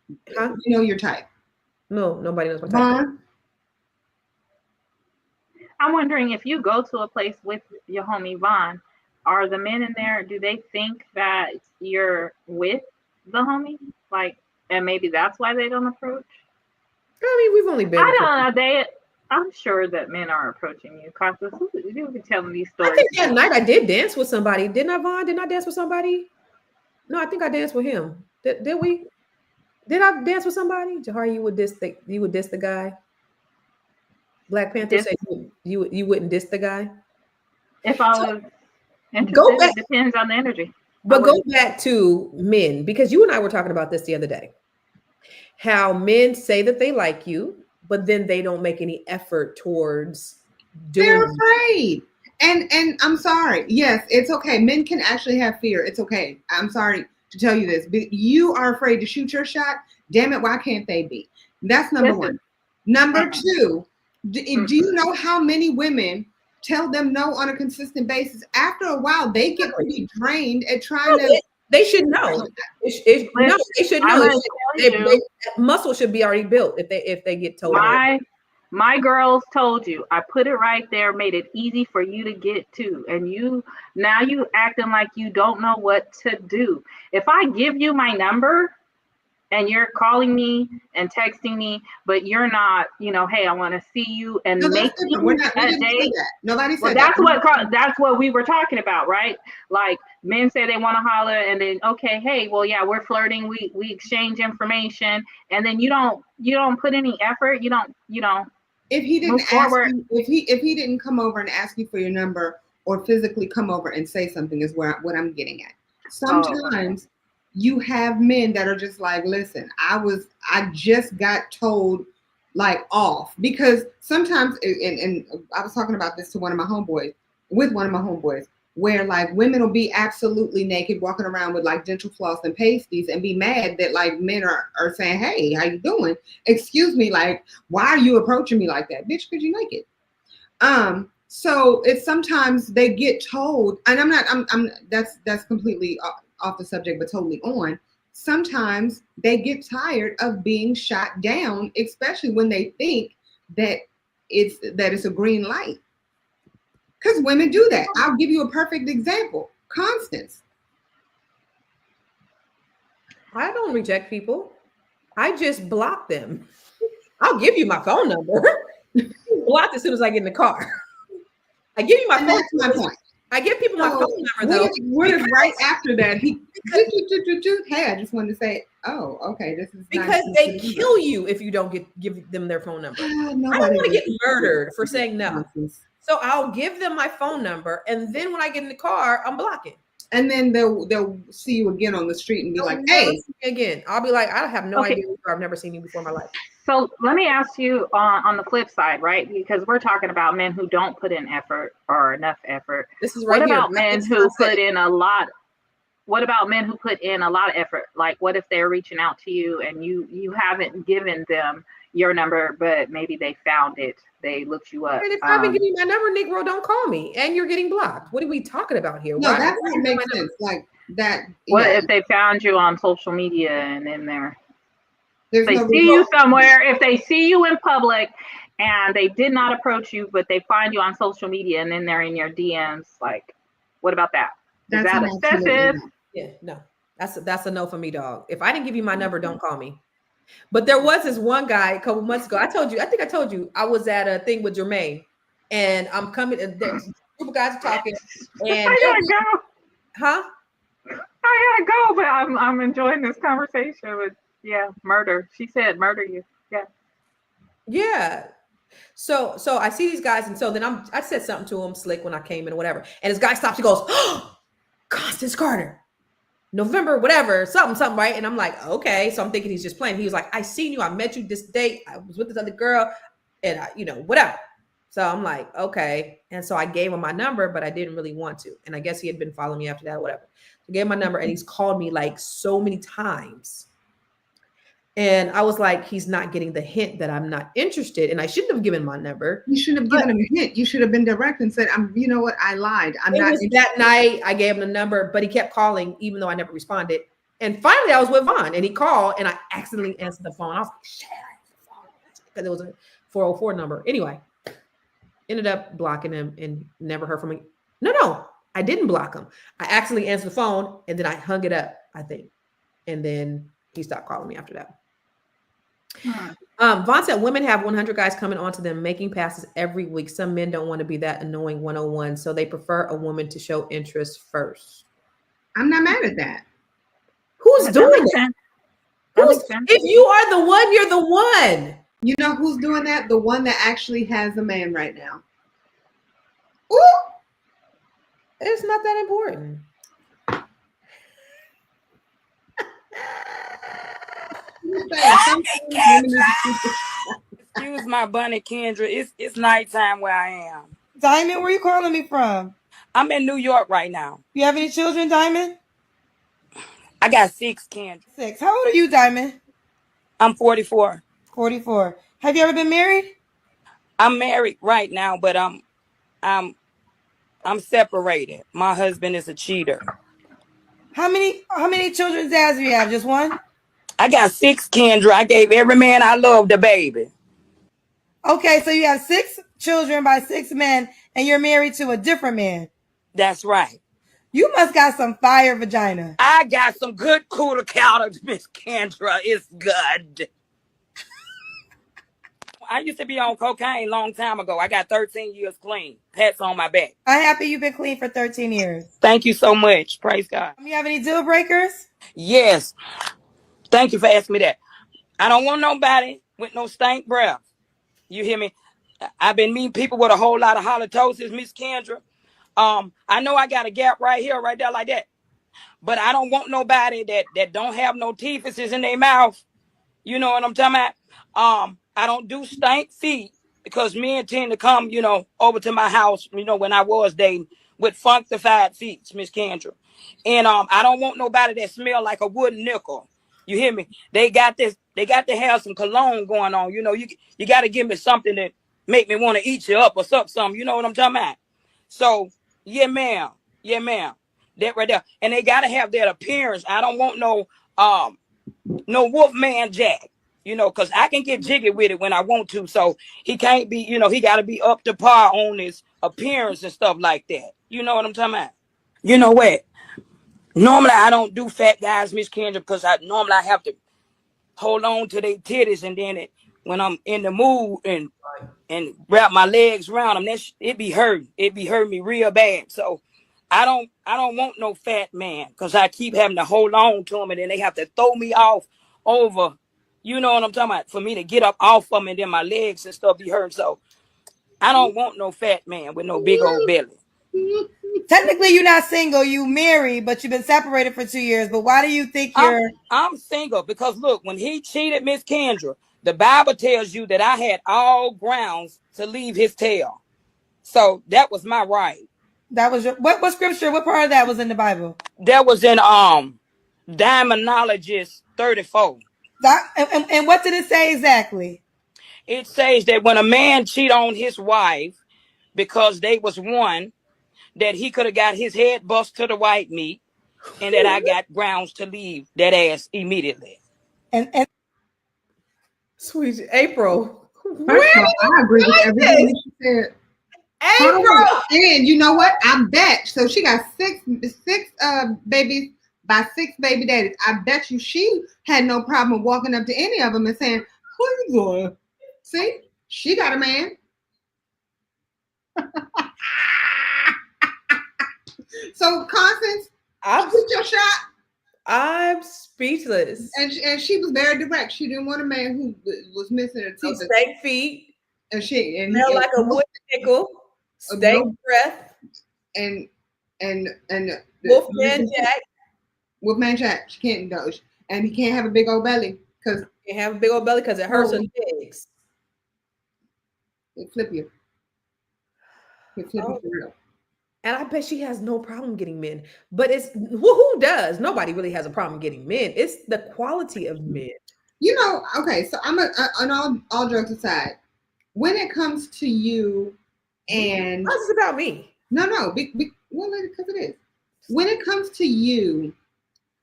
you know your type. No, nobody knows my type. Vaughn? I'm wondering if you go to a place with your homie Vaughn, are the men in there, do they think that you're with the homie? Like, and maybe that's why they don't approach? I mean, we've only been. I don't know. I'm sure that men are approaching you. Costas, you be telling these stories. I think that night I did dance with somebody. Didn't I, Vaughn? Didn't I dance with somebody? No, I think I danced with him. Did we? Did I dance with somebody? Jahar, you would diss the guy? Black Panther said you wouldn't diss the guy? If I was interested, it depends on the energy. But go back to men, because you and I were talking about this the other day. How men say that they like you, but then they don't make any effort towards doing They're afraid. And I'm sorry. Yes, it's okay. Men can actually have fear. It's okay. I'm sorry to tell you this. But you are afraid to shoot your shot. Damn it, why can't they be? That's number one. Number two, do you know how many women tell them no on a consistent basis? After a while, they get pretty drained at trying to. They should know. No, they should know. Muscle should be already built if they get told. My girls told you. I put it right there, made it easy for you to get to, and you acting like you don't know what to do. If I give you my number and you're calling me and texting me, but you're not, hey, I want to see you and make a date. Nobody said that. That's what we were talking about, right? Like men say they want to holler, and then okay, hey, well, yeah, we're flirting. We exchange information, and then you don't put any effort. You don't. If he didn't ask you, if he didn't come over and ask you for your number or physically come over and say something is what I'm getting at. Sometimes you have men that are just like, listen, I just got told like off, because sometimes, and I was talking about this with one of my homeboys, where like women will be absolutely naked walking around with like dental floss and pasties and be mad that like men are saying, hey, how you doing? Excuse me, like, why are you approaching me like that? Bitch, because you're naked. So it's sometimes they get told, and I'm that's completely off the subject, but totally on. Sometimes they get tired of being shot down, especially when they think that it's a green light. Because women do that. I'll give you a perfect example. Constance. I don't reject people. I just block them. I'll give you my phone number. Block as soon as I get in the car. I give you my phone number. That's my point. I give people my phone number though. What if right after that he hey, I just wanted to say, oh, okay, this is because they kill you if you don't give them their phone number. I don't want to get murdered for saying no. So I'll give them my phone number, and then when I get in the car, I'm blocking. And then they'll see you again on the street and be like, "Hey, again." I'll be like, "I have no idea. I've never seen you before in my life." So let me ask you on the flip side, right? Because we're talking about men who don't put in effort or enough effort. This is right here. What about men who put in a lot? What about men who put in a lot of effort? Like, what if they're reaching out to you and you haven't given them your number, but maybe they found it, they looked you up. And if I've been giving you my number, Negro, don't call me, and you're getting blocked. What are we talking about here? No, that doesn't make sense. Like that. What if they found you on social media and in there? They see you somewhere. If they see you in public and they did not approach you, but they find you on social media and then they're in your DMs, like, what about that? Is that excessive? Yeah, no, that's a no for me, dog. If I didn't give you my number, don't call me. But there was this one guy a couple months ago. I think I told you, I was at a thing with Jermaine, and I'm coming, and there's a group of guys are talking, and I gotta go. Huh? I gotta go, but I'm enjoying this conversation with murder. She said murder you. Yeah. So I see these guys, and so then I said something to him slick when I came in or whatever, and this guy stops. He goes, "Oh, Constance Carter, November, whatever, something, right?" And I'm like, okay. So I'm thinking he's just playing. He was like, "I seen you. I met you this date. I was with this other girl, and whatever." So I'm like, okay. And so I gave him my number, but I didn't really want to. And I guess he had been following me after that, or whatever. So I gave him my number, and he's called me like so many times. And I was like, he's not getting the hint that I'm not interested. And I shouldn't have given my number. You shouldn't have given him a hint. You should have been direct and said, you know what? I lied. I'm not interested. That night I gave him the number, but he kept calling, even though I never responded. And finally I was with Vaughn, and he called, and I accidentally answered the phone. I was like, shit, because it was a 404 number. Anyway, ended up blocking him and never heard from him. No, I didn't block him. I accidentally answered the phone, and then I hung it up, I think. And then he stopped calling me after that. Vaughn said women have 100 guys coming onto them making passes every week. Some men don't want to be that annoying 101, so they prefer a woman to show interest first. I'm not mad at that. Who's doing that? If you are the one, you're the one. You know who's doing that? The one that actually has a man right now. Ooh. It's not that important. Excuse my bunny, Kendra. It's nighttime where I am. Diamond, where you calling me from? I'm in New York right now. You have any children, Diamond? I got 6, Kendra. 6. How old are you, Diamond? I'm 44. 44. Have you ever been married? I'm married right now, but I'm separated. My husband is a cheater. How many children's dads do you have? Just one? I got 6, Kendra. I gave every man I loved a baby. Okay, so you have 6 children by 6 men, and you're married to a different man. That's right. You must got some fire vagina. I got some good cooler counters, Miss Kendra. It's good. I used to be on cocaine a long time ago. I got 13 years clean. Pats on my back. I'm happy you've been clean for 13 years. Thank you so much. Praise God. You have any deal breakers? Yes. Thank you for asking me that. I don't want nobody with no stank breath. You hear me? I've been meeting people with a whole lot of halitosis, Miss Kendra. I know I got a gap right here, right there, like that. But I don't want nobody that don't have no teeth in their mouth. You know what I'm talking about? I don't do stank feet because men tend to come, over to my house, when I was dating with funkified feet, Miss Kendra. And I don't want nobody that smell like a wooden nickel. You hear me? They got to have some cologne going on. You got to give me something that make me want to eat you up or something. You know what I'm talking about? So, yeah, ma'am. Yeah, ma'am. That right there. And they got to have that appearance. I don't want no Wolfman Jack, because I can get jiggy with it when I want to. So he can't be, he got to be up to par on his appearance and stuff like that. You know what I'm talking about? You know what? Normally I don't do fat guys, Miss Kendra, because I have to hold on to their titties, and then when I'm in the mood and wrap my legs around them, it be hurting. It be hurting me real bad. So I don't want no fat man, because I keep having to hold on to them, and then they have to throw me off over. You know what I'm talking about? For me to get up off them, and then my legs and stuff be hurting. So I don't want no fat man with no big old belly. Technically, you're not single. You married, but you've been separated for 2 years. But why do you think you're... I'm single because, look, when he cheated Miss Kendra, the Bible tells you that I had all grounds to leave his tail. So that was my right. That was your... What scripture, what part of that was in the Bible? That was in Demonologist 34. And what did it say exactly? It says that when a man cheat on his wife because they was one, that he could have got his head bust to the white meat, and that I got grounds to leave that ass immediately. And sweet April, I agree with everything that she said. April, and you know what? I bet. So she got six babies by 6 baby daddies. I bet you she had no problem walking up to any of them and saying, "Who are you doing?" See, she got a man. So, Constance, shoot your shot. I'm speechless. And she was very direct. She didn't want a man who was missing her teeth. Stank feet. And she smell like a wood nickel. Stank breath. And Wolfman Jack. Wolfman Jack. She can't indulge. And he can't have a big old belly because it hurts her legs. It flip you. It flip you for real. And I bet she has no problem getting men. But it's who does? Nobody really has a problem getting men. It's the quality of men. You know, okay, so on all jokes aside, when it comes to you and this is about me. No, because it is. When it comes to you,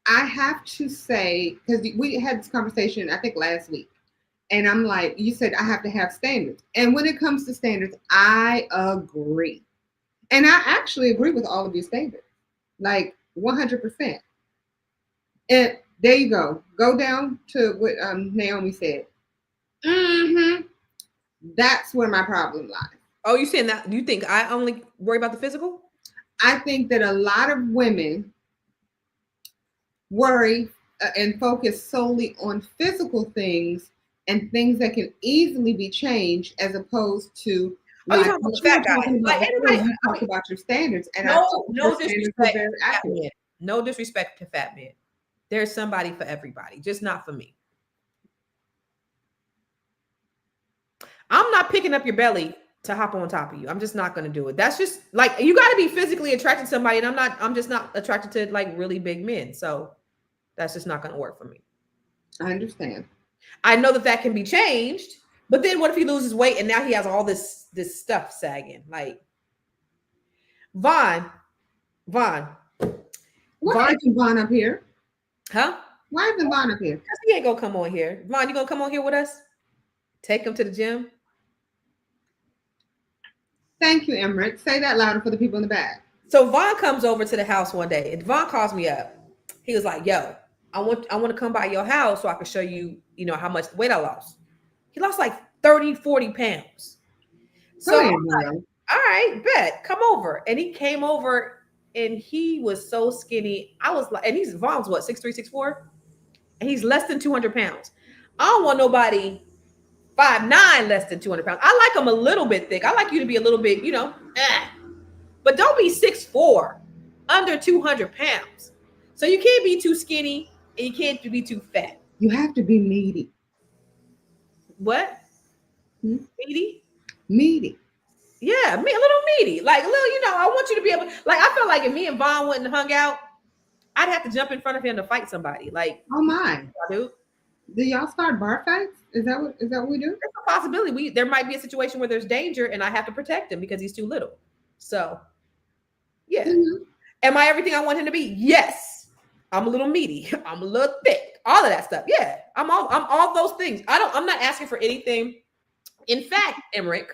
I have to say, because we had this conversation, I think last week, and I'm like, you said I have to have standards. And when it comes to standards, I agree. And I actually agree with all of your standards, like 100%. And there you go. Go down to what Naomi said. That's where my problem lies. Oh, you saying that? You think I only worry about the physical? I think that a lot of women worry and focus solely on physical things and things that can easily be changed, as opposed to you talking about fat guy. You talk about your standards, and no disrespect. No disrespect to fat men. There's somebody for everybody, just not for me. I'm not picking up your belly to hop on top of you. I'm just not going to do it. That's just like, you got to be physically attracted to somebody, and I'm just not attracted to like really big men. So That's just not going to work for me. I understand. I know that can be changed, but then what if he loses weight and now he has all this stuff sagging? Like, Vaughn. Why isn't Vaughn up here? Huh? Why isn't Vaughn up here? Because he ain't gonna come on here. Vaughn, you gonna come on here with us? Take him to the gym. Thank you, Emmerich. Say that louder for the people in the back. So Vaughn comes over to the house one day, and Vaughn calls me up. He was like, "Yo, I want to come by your house so I can show you, how much weight I lost." He lost like 30, 40 pounds. So I'm like, all right, bet, come over. And he came over and he was so skinny. I was like, and Vaughn's what, 6'3", 6'4"? And he's less than 200 pounds. I don't want nobody 5'9", less than 200 pounds. I like him a little bit thick. I like you to be a little bit, but don't be 6'4", under 200 pounds. So you can't be too skinny and you can't be too fat. You have to be meaty. What? Meaty? Meaty. Yeah, a little meaty. Like a little, I want you to be able, like, I feel like if me and Vaughn went and hung out, I'd have to jump in front of him to fight somebody. Like, oh my. Dude. Do y'all start bar fights? Is that what we do? There's a possibility. There might be a situation where there's danger and I have to protect him because he's too little. So, yeah. Mm-hmm. Am I everything I want him to be? Yes. I'm a little meaty. I'm a little thick. All of that stuff. Yeah. I'm all those things. I'm not asking for anything. In fact, Emmerich,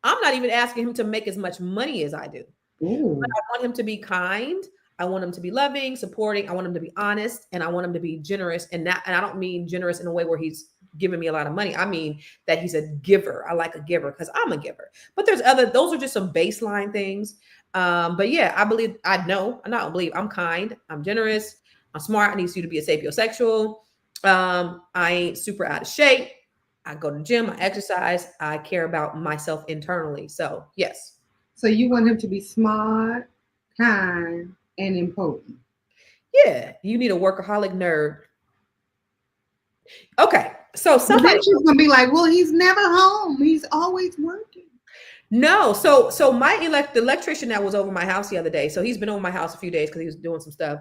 I'm not even asking him to make as much money as I do. Ooh. But I want him to be kind. I want him to be loving, supporting. I want him to be honest, and I want him to be generous. And I don't mean generous in a way where he's giving me a lot of money. I mean that he's a giver. I like a giver because I'm a giver. But those are just some baseline things. But yeah, I'm kind. I'm generous. I'm smart. I need you to be a sapiosexual. I ain't super out of shape. I go to the gym. I exercise. I care about myself internally. So yes. So you want him to be smart, kind, and important. Yeah, you need a workaholic nerd. Okay, so somebody's gonna be like, well, he's never home. He's always working. No, so the electrician that was over my house the other day. So he's been over my house a few days because he was doing some stuff,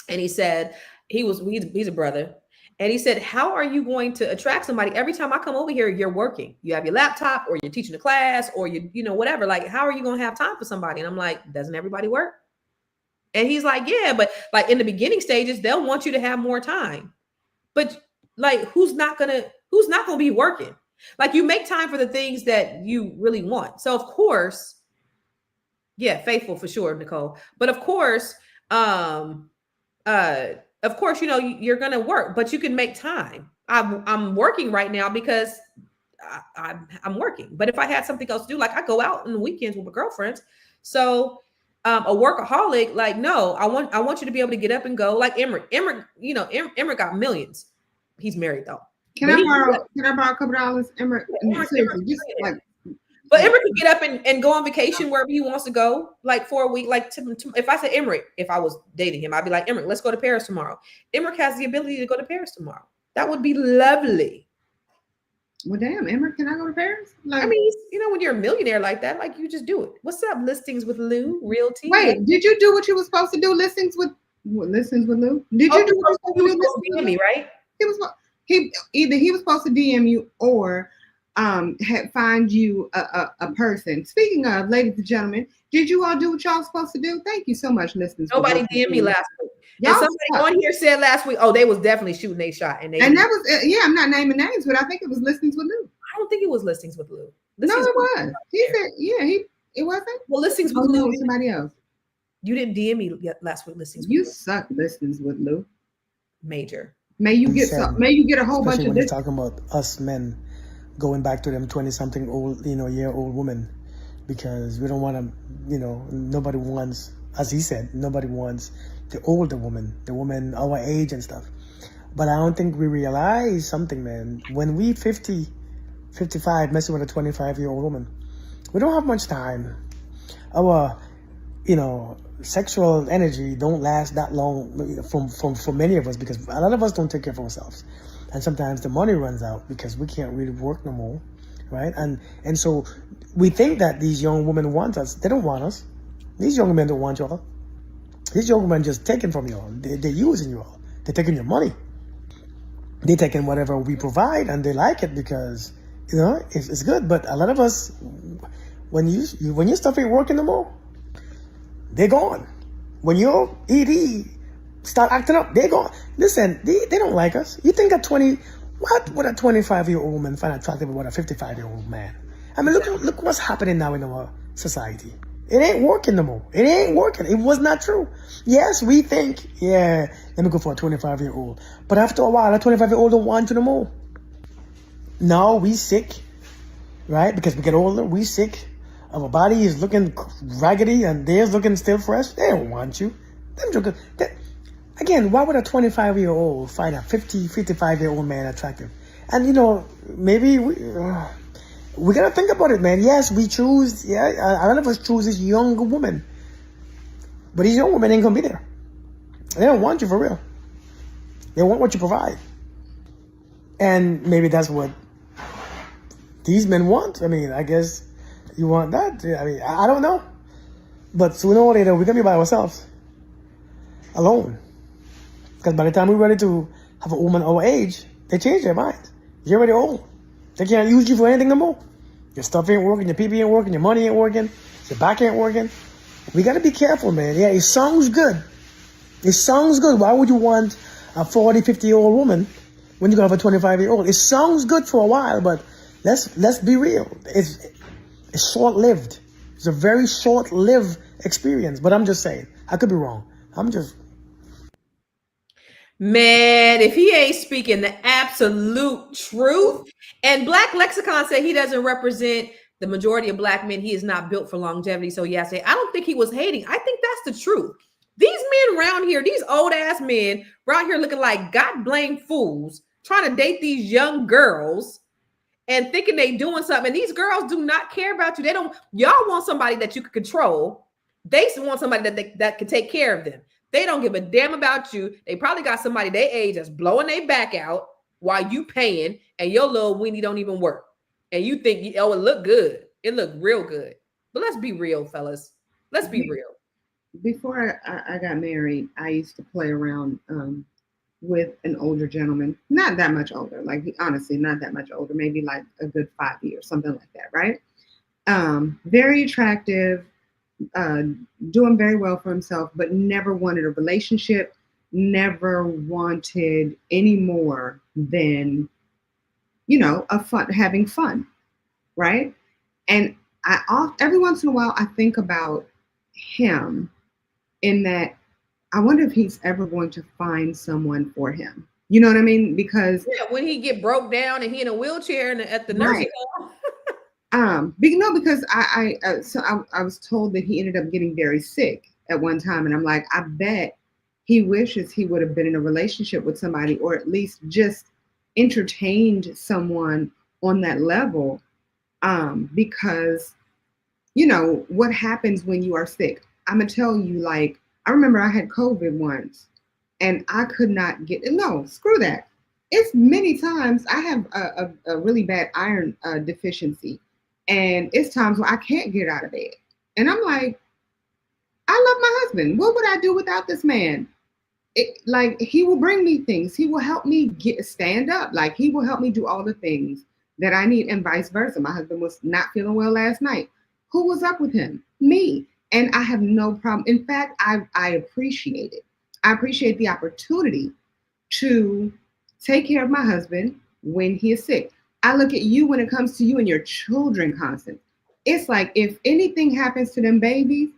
and he said he's a brother, and he said, how are you going to attract somebody? Every time I come over here, you're working. You have your laptop, or you're teaching a class, or whatever. Like, how are you going to have time for somebody? And I'm like, doesn't everybody work? And he's like, yeah, but like in the beginning stages, they'll want you to have more time. But like, who's not gonna be working? Like, you make time for the things that you really want. So of course, yeah, faithful for sure, Nicole. But of course, you're gonna work, but you can make time. I'm working right now because I'm working. But if I had something else to do, like I go out on the weekends with my girlfriends. So a workaholic, like, no, I want you to be able to get up and go. Like Emmerich, Emmerich got millions. He's married though. Can I borrow a couple dollars, Emmerich? But Emmerich can get up and go on vacation wherever he wants to go, like for a week. Like if I said Emmerich, if I was dating him, I'd be like, Emmerich, let's go to Paris tomorrow. Emmerich has the ability to go to Paris tomorrow. That would be lovely. Well, damn, Emmerich, can I go to Paris? Like, I mean, when you're a millionaire like that, like, you just do it. What's up, Listings with Lou, Realty? Wait, did you do what you were supposed to do? Listings with Lou? Did you do what you were supposed to do? DM me, right? He was supposed to DM you or find you a person. Speaking of, ladies and gentlemen, did you all do what y'all supposed to do? Thank you so much, listeners. Nobody DM'd me last week. And somebody on here said last week, they was definitely shooting a shot. And that was, I'm not naming names, but I think it was Listings with Lou. I don't think it was Listings with Lou. No, it was. He said, it wasn't. Well, Listings with Lou. Somebody else. You didn't DM me last week, Listings with Lou. You suck, Listings with Lou. Major. May you get a whole bunch of when you're talking about us men going back to them 20-something year-old women, because we don't want to, nobody wants, as he said, nobody wants the older woman, the woman our age and stuff. But I don't think we realize something, man. When we 50, 55 messing with a 25-year-old woman, we don't have much time. Our, sexual energy don't last that long for many of us, because a lot of us don't take care of ourselves. And sometimes the money runs out because we can't really work no more, right? And so we think that these young women want us. They don't want us. These young men don't want y'all. These young men just taking from y'all. They're using y'all. They're taking your money. They're taking whatever we provide, and they like it because, you know, it's good. But a lot of us, when your stuff ain't working no more, they're gone. When your ED start acting up, they're gone. Listen, they don't like us. You think what would a 25-year-old woman find attractive about a 55-year-old man? I mean, look what's happening now in our society. It ain't working no more. It ain't working. It was not true. Yes, we think, yeah, let me go for a 25-year-old. But after a while, a 25-year-old don't want you no more. Now we sick, right? Because we get older, we sick. Our body is looking raggedy and theirs looking still fresh. They don't want you. Again, why would a 25-year-old find a 55-year-old man attractive? And, you know, maybe we gotta think about it, man. Yes, we choose. Yeah, a lot of us choose this young woman, but these young women ain't gonna be there. They don't want you for real. They want what you provide, and maybe that's what these men want. I mean, I guess you want that. I mean, I don't know, but sooner or later we're gonna be by ourselves, alone. Because by the time we're ready to have a woman our age, they change their mind. You're already old. They can't use you for anything no more. Your stuff ain't working, your PP ain't working, your money ain't working, your back ain't working. We gotta be careful, man. Yeah, it sounds good. It sounds good. Why would you want a 40, 50-year-old woman when you have a 25-year-old? It sounds good for a while, but let's be real. It's short-lived. It's a very short-lived experience. But I'm just saying, I could be wrong. Man, if he ain't speaking the absolute truth, and Black Lexicon said he doesn't represent the majority of Black men, he is not built for longevity. So yes, I don't think he was hating. I think that's the truth. These men around here, these old ass men around here looking like God blame fools, trying to date these young girls and thinking they doing something. And these girls do not care about you. Y'all want somebody that you can control. They want somebody that can take care of them. They don't give a damn about you. They probably got somebody their age that's blowing their back out while you paying, and your little weenie don't even work. And you think, oh, it look good. It look real good. But let's be real, fellas. Let's be real. Before I got married, I used to play around with an older gentleman, not that much older, like honestly, not that much older, maybe like a good 5 years, something like that, right? Very attractive, doing very well for himself, but never wanted a relationship, never wanted any more than, you know, having fun, right? And every once in a while, I think about him in that I wonder if he's ever going to find someone for him. You know what I mean? Because when he get broke down and he in a wheelchair at the nursing home. Because I was told that he ended up getting very sick at one time, and I'm like, I bet he wishes he would have been in a relationship with somebody, or at least just entertained someone on that level, because you know what happens when you are sick. I'm gonna tell you, like, I remember I had COVID once, and I could not screw that. It's many times I have a really bad iron deficiency. And it's times where I can't get out of bed. And I'm like, I love my husband. What would I do without this man? Like, he will bring me things. He will help me stand up. Like, he will help me do all the things that I need, and vice versa. My husband was not feeling well last night. Who was up with him? Me. And I have no problem. In fact, I appreciate it. I appreciate the opportunity to take care of my husband when he is sick. I look at you when it comes to you and your children constantly. It's like, if anything happens to them babies,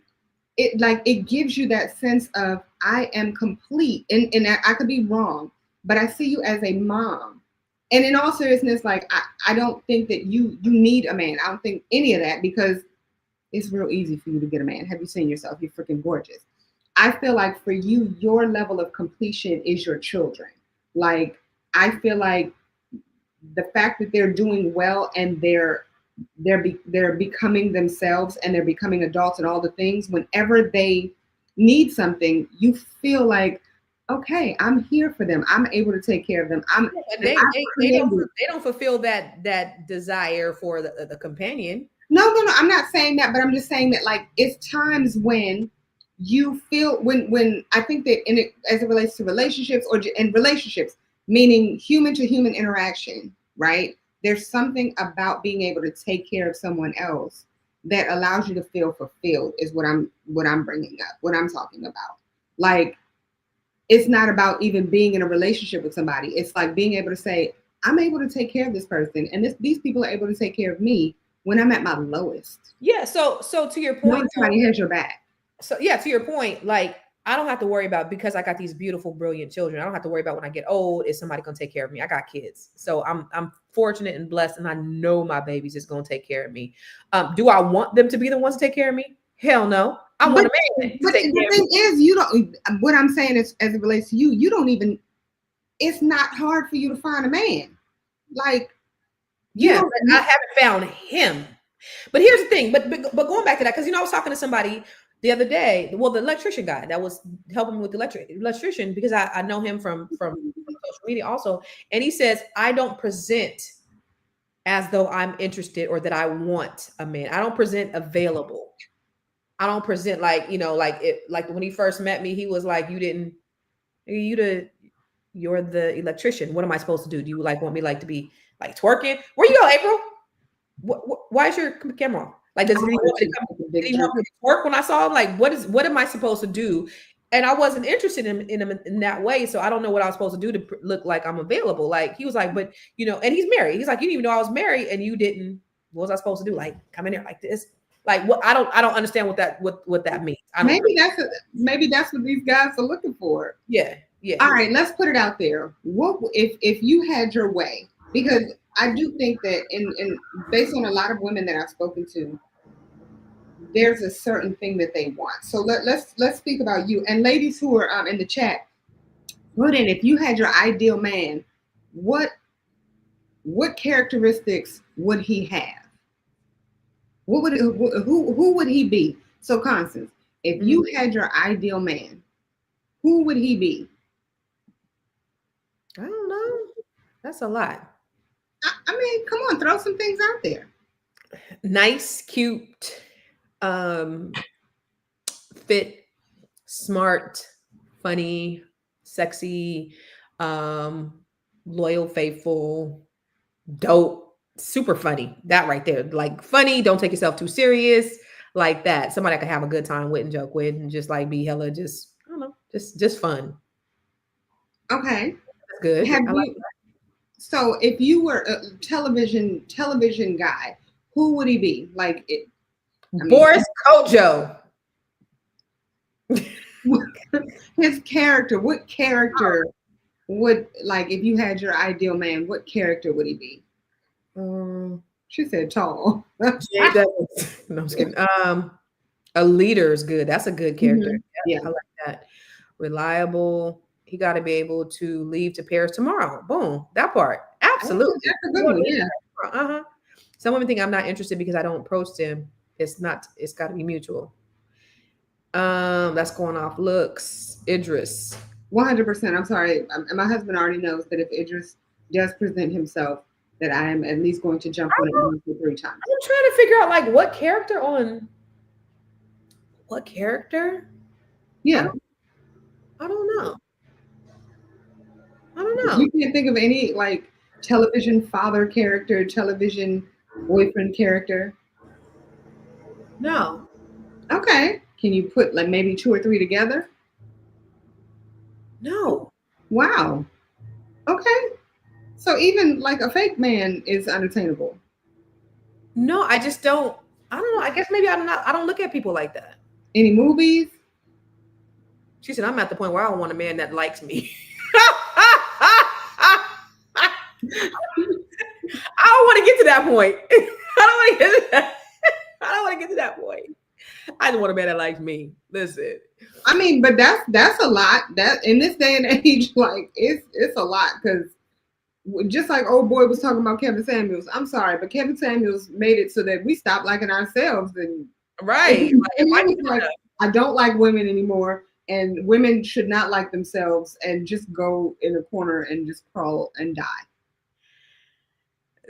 it gives you that sense of, I am complete. And I could be wrong, but I see you as a mom. And in all seriousness, like, I don't think that you need a man. I don't think any of that, because it's real easy for you to get a man. Have you seen yourself? You're freaking gorgeous. I feel like for you, your level of completion is your children. Like, I feel like the fact that they're doing well and they're becoming themselves and they're becoming adults and all the things, whenever they need something, you feel like, okay, I'm here for them. I'm able to take care of them. They don't fulfill that desire for the companion. No, I'm not saying that, but I'm just saying that, like, it's times when you feel when I think that as it relates to relationships or in relationships, meaning human to human interaction, right? There's something about being able to take care of someone else that allows you to feel fulfilled is what I'm bringing up, what I'm talking about. Like, it's not about even being in a relationship with somebody. It's like being able to say, I'm able to take care of this person, and these people are able to take care of me when I'm at my lowest. Yeah. So to your point, knowing somebody has your back. So yeah, to your point, like I don't have to worry about, because I got these beautiful, brilliant children. I don't have to worry about when I get old, is somebody gonna take care of me? I got kids, so I'm fortunate and blessed, and I know my babies is gonna take care of me. Do I want them to be the ones to take care of me? Hell no. I want a man. But the thing is, you don't. What I'm saying is, as it relates to you, you don't even. It's not hard for you to find a man. Like, yeah, I haven't found him. But here's the thing. But going back to that, because I was talking to somebody the other day. Well, the electrician guy that was helping me with the electrician, because I know him from social media also, and he says I don't present as though I'm interested or that I want a man. I don't present available. I don't present like like when he first met me, he was like, you're the electrician. What am I supposed to do? Do you want me to be like twerking? Where you go, April? Why is your camera off? Like, did he want me to twerk when I saw him? Like, what am I supposed to do? And I wasn't interested in him in that way. So I don't know what I was supposed to do to look like I'm available. Like, he was like, but and he's married. He's like, you didn't even know I was married, and you didn't. What was I supposed to do? Like, come in here like this? Like, what? I don't understand what that means. Maybe that's what these guys are looking for. Yeah. Yeah. All right, let's put it out there. What if you had your way? Because I do think that in based on a lot of women that I've spoken to, there's a certain thing that they want. So let's speak about you, and ladies who are in the chat. Put in, if you had your ideal man, what characteristics would he have? What would who would he be? So Constance, if you had your ideal man, who would he be? I don't know. That's a lot. I mean, come on, throw some things out there. Nice, cute, fit, smart, funny, sexy, loyal, faithful, dope, super funny. That right there. Like, funny, don't take yourself too serious. Like that. Somebody I could have a good time with and joke with and just like be hella just, I don't know, just fun. Okay. That's good. So if you were a television guy, who would he be? Like it, Boris Kojo. His character. What character would, like, if you had your ideal man, what character would he be? She said tall. No, I'm just kidding. A leader is good. That's a good character. Mm-hmm. Yeah, I like that. Reliable. He got to be able to leave to Paris tomorrow. Boom. That part. Absolutely. That's a good one. Yeah. Some women think I'm not interested because I don't approach them. It's got to be mutual. That's going off looks. Idris. 100%. I'm sorry. My husband already knows that if Idris does present himself, that I am at least going to jump on it 2 or 3 times. I'm trying to figure out like what character? Yeah. I don't know. You can't think of any like television father character, television boyfriend character? No. Okay. Can you put like maybe 2 or 3 together? No. Wow. Okay. So even like a fake man is unattainable. No, I just don't. I don't know. I guess maybe I don't look at people like that. Any movies? She said, I'm at the point where I don't want a man that likes me. I don't want to get to that point. I don't want to get to that point. I just want a man that likes me. Listen. I mean, but that's a lot. That in this day and age, like it's a lot, because just like old boy was talking about Kevin Samuels. I'm sorry, but Kevin Samuels made it so that we stopped liking ourselves, and right. Like, I don't like women anymore, and women should not like themselves and just go in a corner and just crawl and die.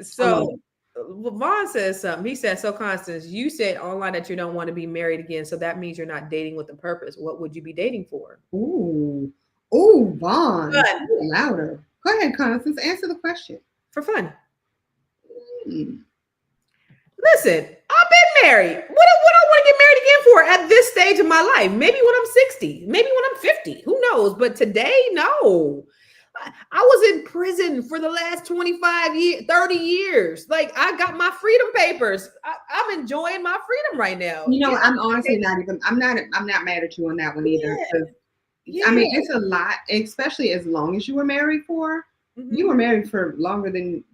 So Vaughn says something. He said, so Constance, you said online that you don't want to be married again. So that means you're not dating with a purpose. What would you be dating for? Ooh. Ooh, Vaughn. Fun. Louder. Go ahead, Constance. Answer the question. For fun. Hmm. Listen, I've been married. What do I want to get married again for at this stage of my life? Maybe when I'm 60, maybe when I'm 50. Who knows? But today, no. I was in prison for the last 25 years, 30 years. Like, I got my freedom papers. I'm enjoying my freedom right now. You know, I'm honestly not even, I'm not mad at you on that one either. Yeah. I mean, it's a lot, especially as long as you were married for. Mhm. You were married for longer than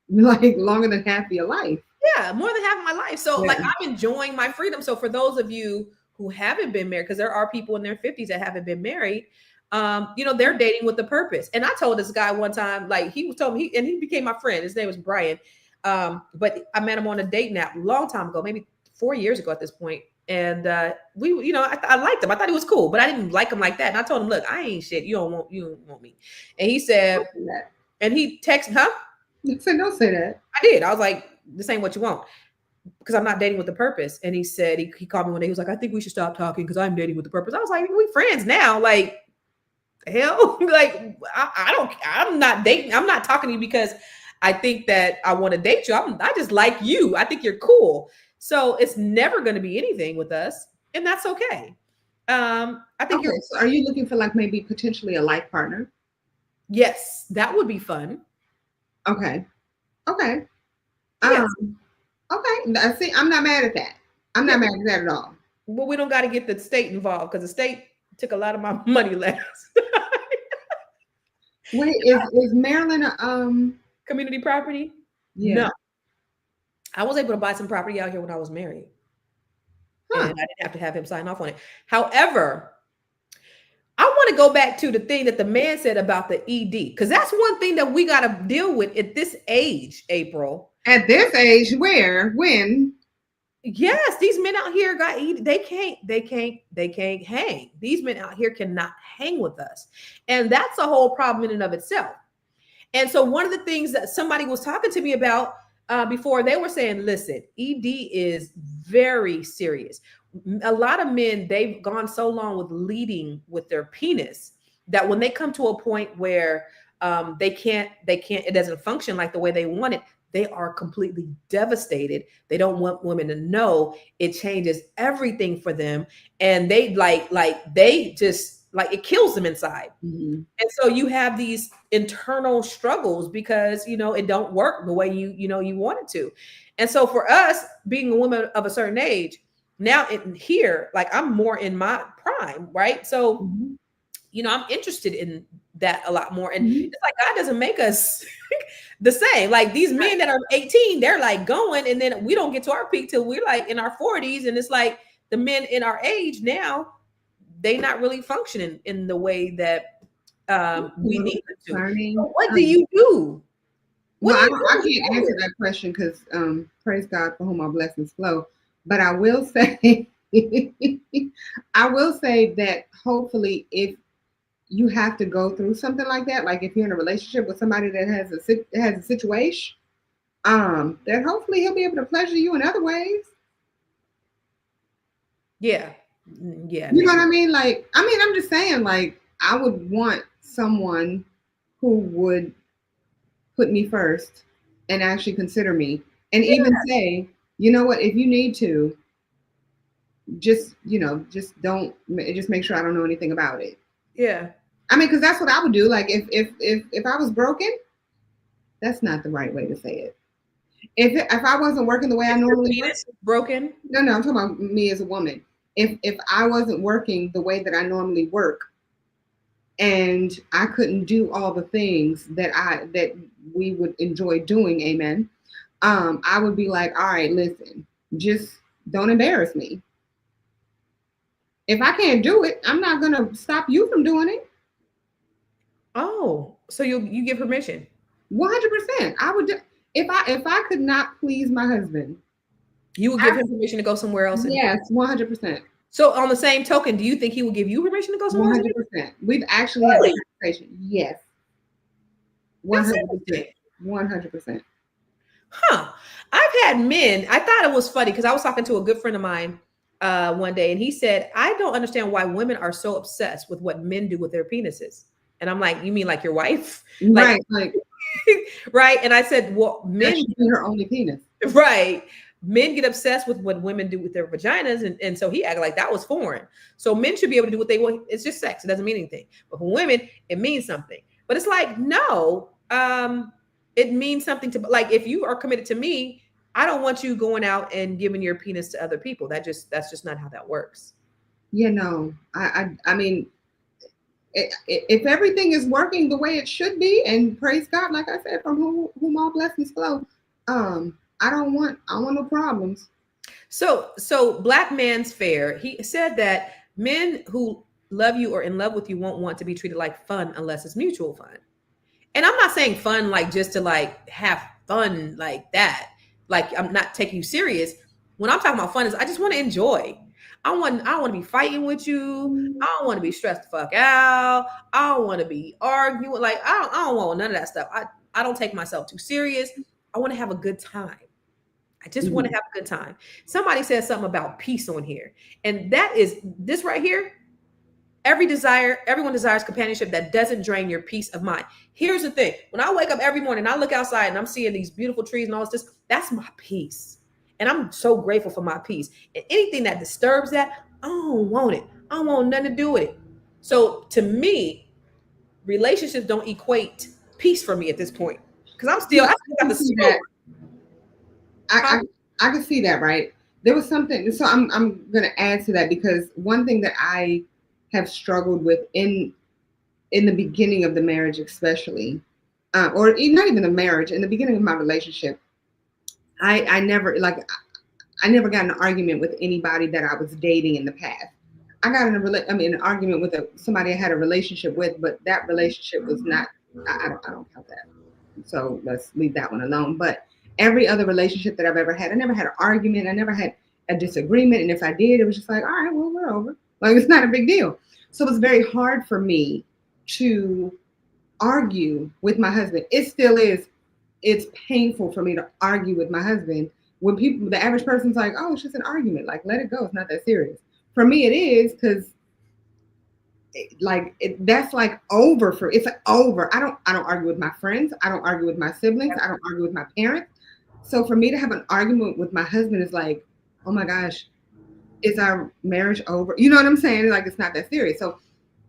longer than half of your life. Yeah, more than half of my life. So like I'm enjoying my freedom. So for those of you who haven't been married, because there are people in their 50s that haven't been married, they're dating with a purpose. And I told this guy one time, like he told me, and he became my friend. His name was Brian. But I met him on a date nap a long time ago, maybe 4 years ago at this point. And we, I liked him. I thought he was cool, but I didn't like him like that. And I told him, look, I ain't shit. You don't want me. And he said, and he texted, huh? You said, don't say that. I did. I was like, this ain't what you want, because I'm not dating with a purpose. And he said, he called me one day. He was like, I think we should stop talking because I'm dating with a purpose. I was like, we friends now. Like, hell, like I'm not dating. I'm not talking to you because I think that I want to date you. I just like you. I think you're cool. So it's never going to be anything with us, and that's okay. I think okay, so are you looking for like maybe potentially a life partner? Yes, that would be fun. Okay. Yes. Okay. See, I'm not mad at that. I'm not mad at that at all. Well, we don't got to get the state involved because the state took a lot of my money last. Wait, is Maryland a community property? Yeah. No. I was able to buy some property out here when I was married. And I didn't have to have him sign off on it. However, I want to go back to the thing that the man said about the ED, because that's one thing that we got to deal with at this age, April. At this age, where, when? Yes, these men out here got ED. They can't hang. These men out here cannot hang with us. And that's a whole problem in and of itself. And so one of the things that somebody was talking to me about before, they were saying, listen, ED is very serious. A lot of men, they've gone so long with leading with their penis that when they come to a point where it doesn't function like the way they want it, they are completely devastated. They don't want women to know. It changes everything for them. And they they just it kills them inside. Mm-hmm. And so you have these internal struggles because, it don't work the way you want it to. And so for us, being a woman of a certain age, now here, like I'm more in my prime, right? So, Mm-hmm. I'm interested in that a lot more. And it's like God doesn't make us the same. Like these men that are 18, they're like going, and then we don't get to our peak till we're like in our 40s. And it's like the men in our age now, they not really functioning in the way that we need them to. So what do you do? I can't answer that question because praise God for whom our blessings flow. But I will say, that hopefully, if you have to go through something like that, like if you're in a relationship with somebody that has a situation, that hopefully he'll be able to pleasure you in other ways. Yeah. You know what I mean? Like, I'm just saying, like, I would want someone who would put me first and actually consider me and even say, you know what, if you need to, just make sure I don't know anything about it. Yeah. Because that's what I would do. Like if I was broken, that's not the right way to say it. If I wasn't working the way I normally work, broken. No, I'm talking about me as a woman. If I wasn't working the way that I normally work, and I couldn't do all the things that we would enjoy doing, amen. I would be like, all right, listen, just don't embarrass me. If I can't do it, I'm not gonna stop you from doing it. Oh, so you give permission? 100%. I would. If I could not please my husband, you would give him permission to go somewhere else. Yes, 100%. So on the same token, do you think he will give you permission to go somewhere else? 100%. We've actually had a conversation. Yes. 100%. 100%. I've had men. I thought it was funny because I was talking to a good friend of mine one day, and he said, "I don't understand why women are so obsessed with what men do with their penises." And I'm like, "You mean like your wife?" Like, Right. right? And I said, "Well, That men, should be her only penis. right? Men get obsessed with what women do with their vaginas," and so he acted like that was foreign. So men should be able to do what they want. It's just sex; it doesn't mean anything. But for women, it means something. But it's like, no, it means something to, like, if you are committed to me, I don't want you going out and giving your penis to other people. That's just not how that works. No, I mean, if everything is working the way it should be, and praise God, like I said, from whom all blessings flow, I don't want no problems. So Black Man's Fair, he said that men who love you or in love with you won't want to be treated like fun unless it's mutual fun. And I'm not saying fun like just to like have fun like that. Like, I'm not taking you serious. When I'm talking about fun is I just want to enjoy. I don't want to be fighting with you. I don't want to be stressed the fuck out. I don't want to be arguing. Like, I don't want none of that stuff. I don't take myself too serious. I want to have a good time. I just want to have a good time. Somebody said something about peace on here. And that is this right here. Everyone desires companionship that doesn't drain your peace of mind. Here's the thing. When I wake up every morning, I look outside and I'm seeing these beautiful trees and all this, that's my peace. And I'm so grateful for my peace. And anything that disturbs that, I don't want it. I don't want nothing to do with it. So to me, relationships don't equate peace for me at this point. Because I still got the spirit. I can see that, right? There was something, so I'm gonna add to that, because one thing that I have struggled with in the beginning of the marriage, especially, or not even the marriage, in the beginning of my relationship, I never got in an argument with anybody that I was dating in the past. I got in an argument with somebody I had a relationship with, but that relationship was not. I don't count that. So let's leave that one alone. But every other relationship that I've ever had, I never had an argument. I never had a disagreement. And if I did, it was just like, all right, well, we're over. Like, it's not a big deal. So it was very hard for me to argue with my husband. It still is. It's painful for me to argue with my husband when the average person's like, oh, it's just an argument. Like, let it go. It's not that serious. For me, it is, because that's like over. It's over. I don't argue with my friends. I don't argue with my siblings. I don't argue with my parents. So for me to have an argument with my husband is like, oh my gosh, is our marriage over? You know what I'm saying? Like, it's not that serious. So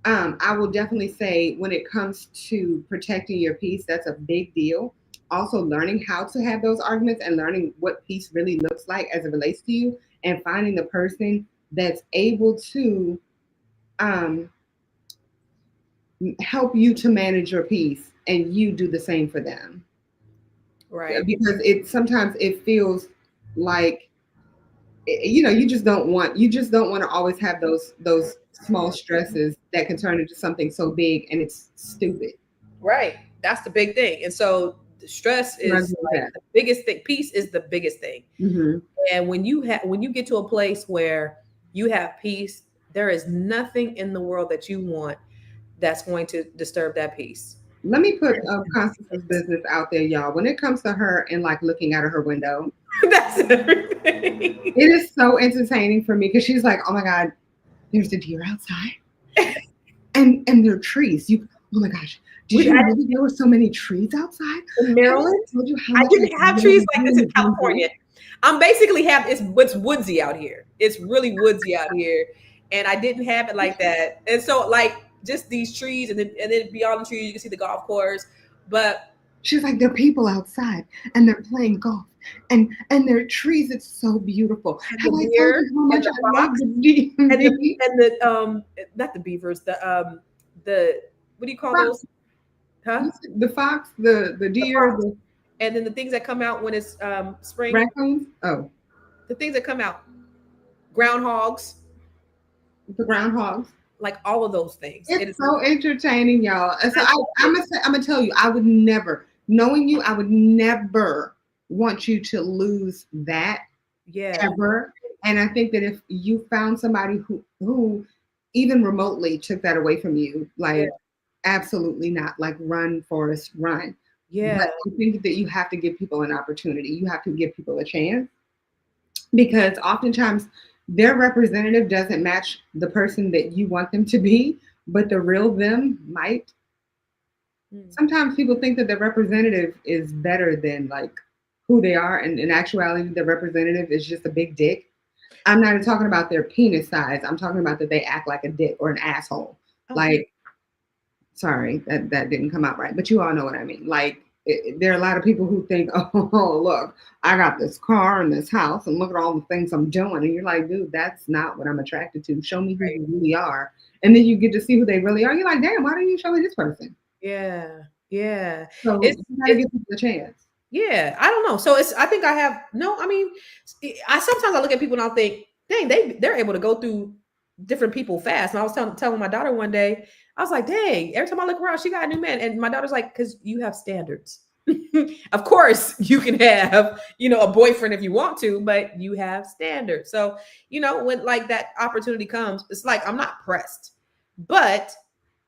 I will definitely say, when it comes to protecting your peace, that's a big deal. Also learning how to have those arguments and learning what peace really looks like as it relates to you, and finding the person that's able to help you to manage your peace, and you do the same for them. Right. Because sometimes it feels like, you just don't want to always have those small stresses that can turn into something so big, and it's stupid. Right. That's the big thing. And so the stress is the biggest thing. Peace is the biggest thing. Mm-hmm. And when you get to a place where you have peace, there is nothing in the world that you want that's going to disturb that peace. Let me put Constance's business out there, y'all. When it comes to her and like looking out of her window, that's everything. It is so entertaining for me, because she's like, oh my God, there's a deer outside. and there are trees. Oh my gosh. Did you know that there were so many trees outside? In Maryland? I didn't have trees like this in California. I'm basically it's woodsy out here. It's really woodsy out here. And I didn't have it like that. And so like just these trees, and then beyond the trees you can see the golf course. But she's like, there are people outside and they're playing golf. And there are trees. It's so beautiful. Have I told you how much I love the deer? And the not the beavers, the what do you call those? Huh? The fox, the deer, and then the things that come out when it's spring. Raccoons? Oh. The things that come out. Groundhogs. The groundhogs. Like all of those things. It's so entertaining, y'all. And so I'm gonna tell you, I would never, knowing you, I would never want you to lose that ever. And I think that if you found somebody who even remotely took that away from you, like absolutely not, like run, Forrest, run. Yeah. But I think that you have to give people an opportunity. You have to give people a chance, because oftentimes their representative doesn't match the person that you want them to be, but the real them might. Sometimes people think that the representative is better than like who they are, and in actuality, the representative is just a big dick. I'm not talking about their penis size. I'm talking about that they act like a dick or an asshole. Like, sorry, that didn't come out right, but you all know what I mean. Like, there are a lot of people who think, oh, look, I got this car and this house, and look at all the things I'm doing. And you're like, dude, that's not what I'm attracted to. Show me who you really are. And then you get to see who they really are. You're like, damn, why don't you show me this person? Yeah. Yeah. So you gotta give people a chance. Yeah. I don't know. So I think I have, no, I mean, sometimes I look at people and I'll think, dang, they're able to go through different people fast. And I was telling my daughter one day, I was like, dang, every time I look around, she got a new man. And my daughter's like, because you have standards. Of course, you can have, a boyfriend if you want to, but you have standards. So, when like that opportunity comes, it's like, I'm not pressed, but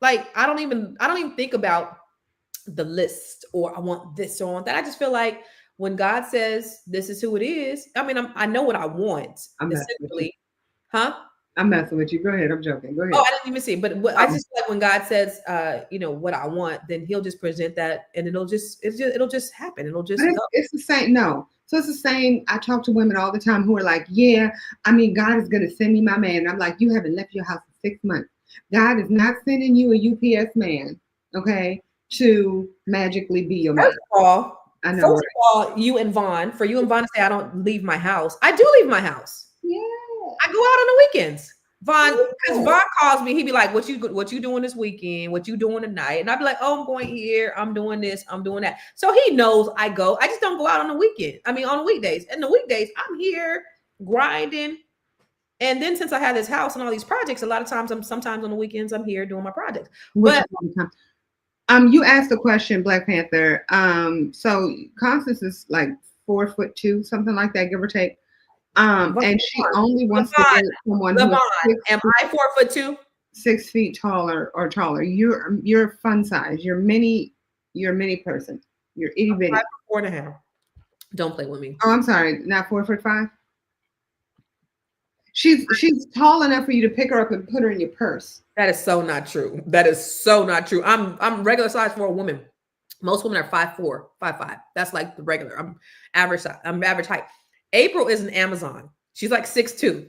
like, I don't even think about the list or I want this or I want that. I just feel like when God says this is who it is, I mean, I know what I want. Essentially, huh? I'm messing with you. Go ahead. I'm joking. Go ahead. Oh, I didn't even see. But I just feel like when God says, what I want, then He'll just present that, and it'll just happen. It'll just. It's the same. No, so it's the same. I talk to women all the time who are like, "Yeah, I mean, God is going to send me my man." And I'm like, "You haven't left your house in 6 months. God is not sending you a UPS man, okay, to magically be your man." First of all, I know. First of all, you and Vaughn to say I don't leave my house. I do leave my house. Yeah. I go out on the weekends. Vaughn, because Vaughn calls me, he'd be like, what you doing this weekend? What you doing tonight? And I'd be like, oh, I'm going here. I'm doing this. I'm doing that. So he knows I go. I just don't go out on the weekend. I mean, on the weekdays. And the weekdays, I'm here grinding. And then since I have this house and all these projects, a lot of times sometimes on the weekends, I'm here doing my projects. But you asked the question, Black Panther. So Constance is like 4'2", something like that, give or take. And she only wants to date someone who is am I 4'2", 6 feet taller or taller. You're fun size. You're mini person. You're itty bitty. 4.5. Don't play with me. Oh, I'm sorry, not 4'5". She's tall enough for you to pick her up and put her in your purse. That is so not true. That is so not true. I'm regular size for a woman. Most women are 5'4", 5'5". That's like the regular. I'm average size. I'm average height. April is an Amazon. She's like 6'2".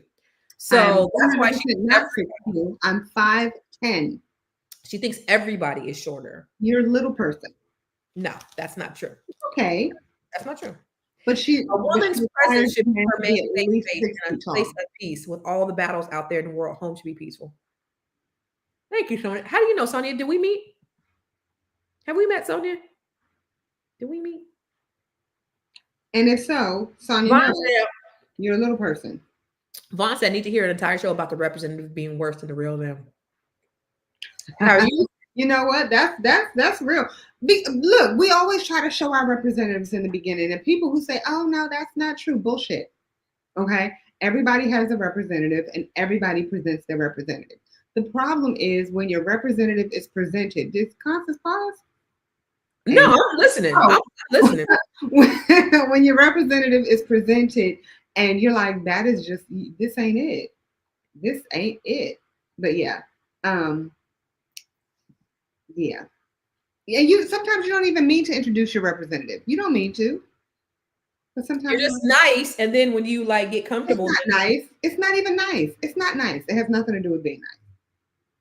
So that's why she's not 6'2". I'm 5'10". She thinks everybody is shorter. You're a little person. No, that's not true. Okay. That's not true. But a woman's presence should be her main safe space and a place of peace. With all the battles out there in the world, home should be peaceful. Thank you, Sonia. How do you know, Sonia? Did we meet? Have we met, Sonia? Did we meet? And if so, Sonia, you're a little person. Vaughn said, I need to hear an entire show about the representative being worse than the real them. How are you? You know what? That's real. Look, we always try to show our representatives in the beginning, and people who say, "Oh no, that's not true," bullshit. Okay, everybody has a representative, and everybody presents their representative. The problem is when your representative is presented. Did Constance pause? No, I'm listening. I'm listening. When your representative is presented, and you're like, "That is just this ain't it. This ain't it." But yeah. Yeah. Sometimes you don't even mean to introduce your representative. You don't mean to. But sometimes you're just nice, and then when you like get comfortable, it's not nice. It's not even nice. It's not nice. It has nothing to do with being nice.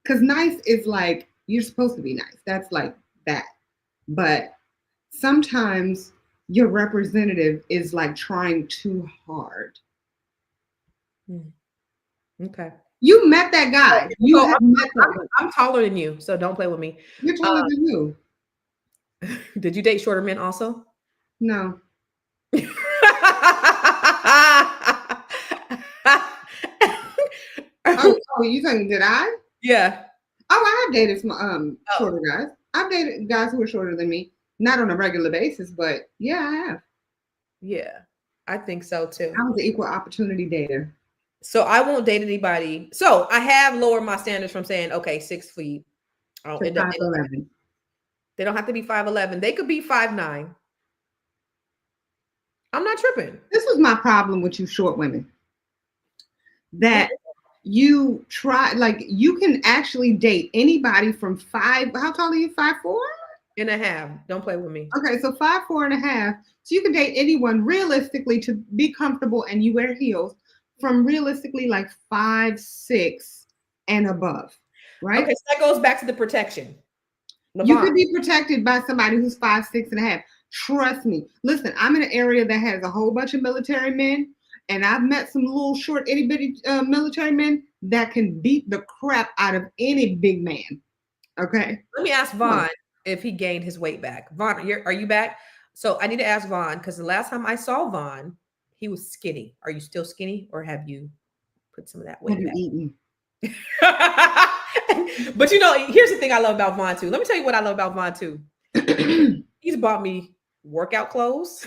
Because nice is like you're supposed to be nice. That's like that. But sometimes your representative is like trying too hard. Okay. You met that guy. I'm taller than you, so don't play with me. You're taller than you. Did you date shorter men also? No. oh, you saying did I? Yeah. Oh, I have dated some shorter guys. I've dated guys who are shorter than me, not on a regular basis, but yeah, I have. Yeah, I think so too. I was an equal opportunity dater. So I won't date anybody. So I have lowered my standards from saying, okay, 6 feet. I'll end up 5'11". They don't have to be 5'11". They could be 5'9". I'm not tripping. This was my problem with you short women. That you try, like, you can actually date anybody from 5. How tall are you? 5'4.5". Don't play with me. Okay, so 5'4.5". So you can date anyone realistically to be comfortable, and you wear heels from realistically like 5'6" and above, right? Okay, so that goes back to the protection. You could be protected by somebody who's 5'6.5". Trust me. Listen, I'm in an area that has a whole bunch of military men, and I've met some little short itty bitty military men that can beat the crap out of any big man. Okay. Let me ask Vaughn if he gained his weight back. Vaughn, are you back? So I need to ask Vaughn, because the last time I saw Vaughn, he was skinny. Are you still skinny, or have you put some of that weight Have you back? eaten? But here's the thing I love about Vaughn too. Let me tell you what I love about Vaughn too. He's bought me workout clothes.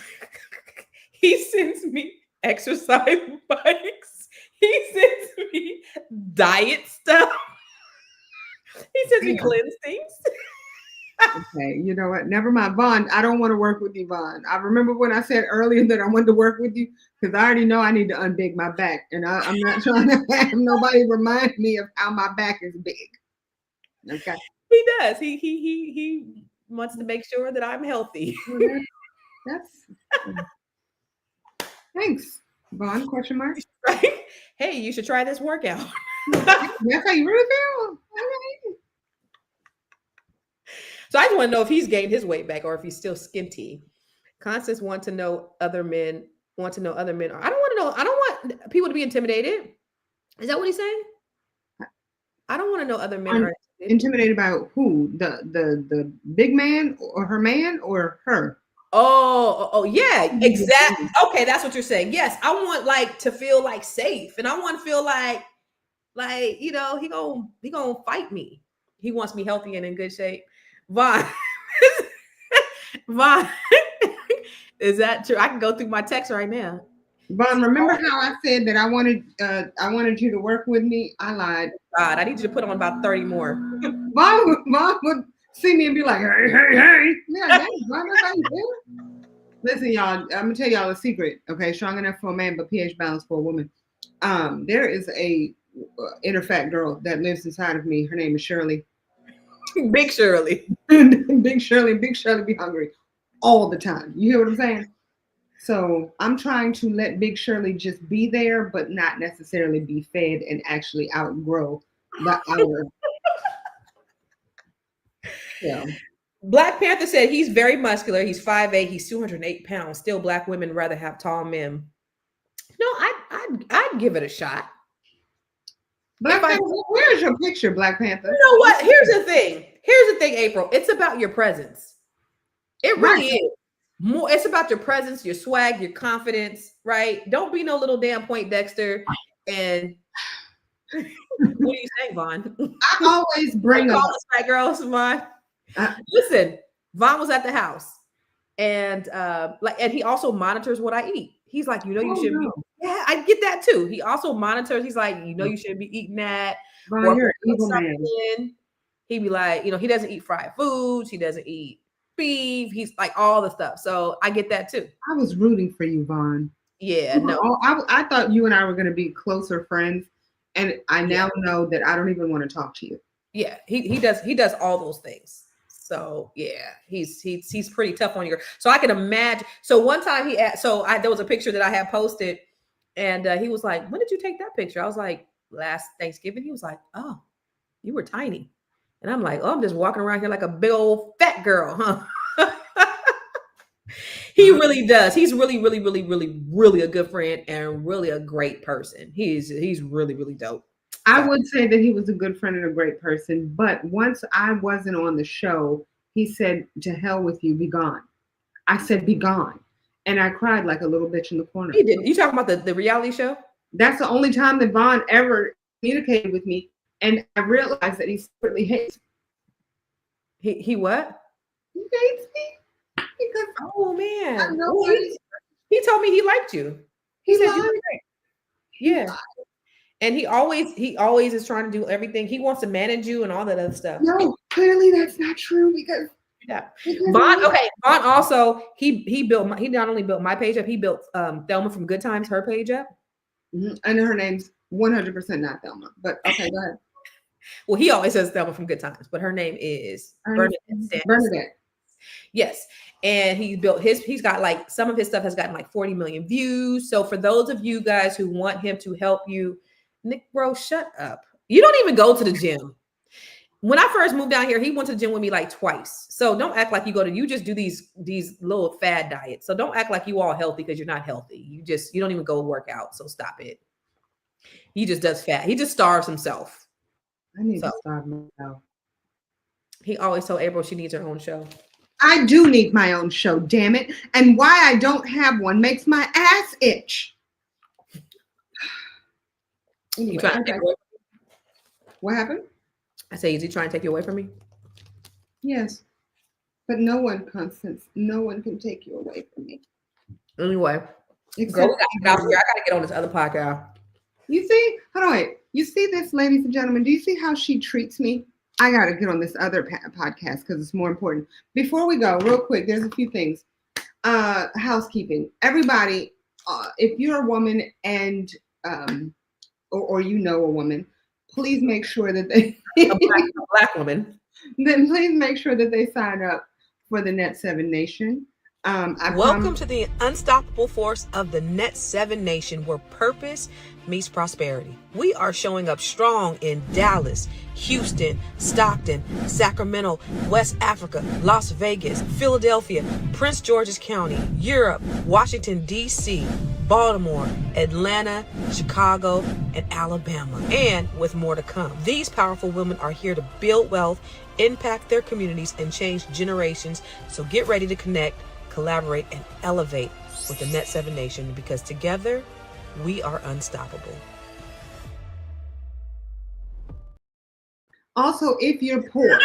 He sends me exercise bikes. He sends me diet stuff. He sends me cleanse things. Okay, you know what? Never mind, Vaughn. I don't want to work with you, Vaughn. I remember when I said earlier that I wanted to work with you because I already know I need to unbig my back, and I'm not trying to have nobody remind me of how my back is big. Okay, he does. He wants to make sure that I'm healthy. That's thanks, Vaughn? Question mark. Right? Hey, you should try this workout. That's how you really feel. All right. So I just want to know if he's gained his weight back or if he's still skinty. Constance want to know other men. I don't want to know. I don't want people to be intimidated. Is that what he's saying? I don't want to know other men are intimidated by who? The big man or her man or her? Oh, yeah, exactly. Okay, that's what you're saying. Yes, I want to feel safe, and I want to feel like he gonna fight me. He wants me healthy and in good shape. Vaughn, is that true? I can go through my text right now. Vaughn, remember how I said that I wanted you to work with me? I lied. God, I need you to put on about 30 more. Vaughn would see me and be like, hey. Yeah, Vaughn, that's how you feel? Listen, y'all, I'm gonna tell y'all a secret. Okay, strong enough for a man, but pH balanced for a woman. There is a inner fat girl that lives inside of me. Her name is Shirley. Big Shirley. Big Shirley be hungry all the time. You hear what I'm saying? So I'm trying to let Big Shirley just be there, but not necessarily be fed and actually outgrow the hour. Yeah. Black Panther said he's very muscular. He's 5'8". He's 208 pounds. Still, Black women rather have tall men. No, I'd give it a shot. Black Panther, where's your picture, Black Panther? You know what? Here's the thing, April. It's about your presence. It really is. It's about your presence, your swag, your confidence, right? Don't be no little damn Poindexter. And what are you saying, Vaughn? I always bring up fat girls, Vaughn. Listen, Vaughn was at the house, and and he also monitors what I eat. He's like, you shouldn't be. Yeah, I get that too. He also monitors. He's like, you shouldn't be eating that. Vaughn, you're an evil man. He'd be like, he doesn't eat fried foods. He doesn't eat beef. He's like all the stuff. So I get that too. I was rooting for you, Vaughn. Yeah, no. I thought you and I were going to be closer friends, and I now know that I don't even want to talk to you. Yeah, he does all those things. So yeah, he's pretty tough on you. So I can imagine. So one time there was a picture that I had posted, and he was like, "When did you take that picture?" I was like, "Last Thanksgiving." He was like, "Oh, you were tiny," and I'm like, "Oh, I'm just walking around here like a big old fat girl, huh?" He really does. He's really, really, really, really, really a good friend and really a great person. He's really, really dope. I would say that he was a good friend and a great person, but once I wasn't on the show, he said, "To hell with you, be gone." I said, "Be gone," and I cried like a little bitch in the corner. He did. You talking about the reality show? That's the only time that Vaughn ever communicated with me, and I realized that he secretly hates me. He what? He hates me because man, he told me he liked you. He said you were great. Yeah. And he always is trying to do everything. He wants to manage you and all that other stuff. No, clearly that's not true because Yeah. Vaughn, okay. Vaughn also, he not only built my page up, he built Thelma from Good Times, her page up. I know her name's 100% not Thelma, but okay, go ahead. Well, he always says Thelma from Good Times, but her name is Bernadette. Yes. And he's got like, some of his stuff has gotten like 40 million views. So for those of you guys who want him to help you, Nick, bro, shut up. You don't even go to the gym. When I first moved down here, he went to the gym with me like twice. So don't act like you just do these little fad diets. So don't act like you all healthy because you're not healthy. You don't even go work out. So stop it. He just does fat. He just starves himself. I need to starve myself. He always told April she needs her own show. I do need my own show, damn it. And why I don't have one makes my ass itch. Anyway, okay. What happened? I say, is he trying to take you away from me? Yes. But no one, Constance, no one can take you away from me. Anyway, girl, I gotta get on this other podcast. You see? Hold on, wait. You see this, ladies and gentlemen? Do you see how she treats me? I got to get on this other podcast because it's more important. Before we go, real quick, there's a few things. Housekeeping. Everybody, if you're a woman and or you know a woman, please make sure that they a black woman. Then please make sure that they sign up for the Net 7 Nation. Welcome to the unstoppable force of the Net 7 Nation, where purpose meets prosperity. We are showing up strong in Dallas, Houston, Stockton, Sacramento, West Africa, Las Vegas, Philadelphia, Prince George's County, Europe, Washington, D.C., Baltimore, Atlanta, Chicago, and Alabama, and with more to come. These powerful women are here to build wealth, impact their communities, and change generations. So get ready to connect, collaborate, and elevate with the Net 7 Nation, because together we are unstoppable. Also, if you're poor.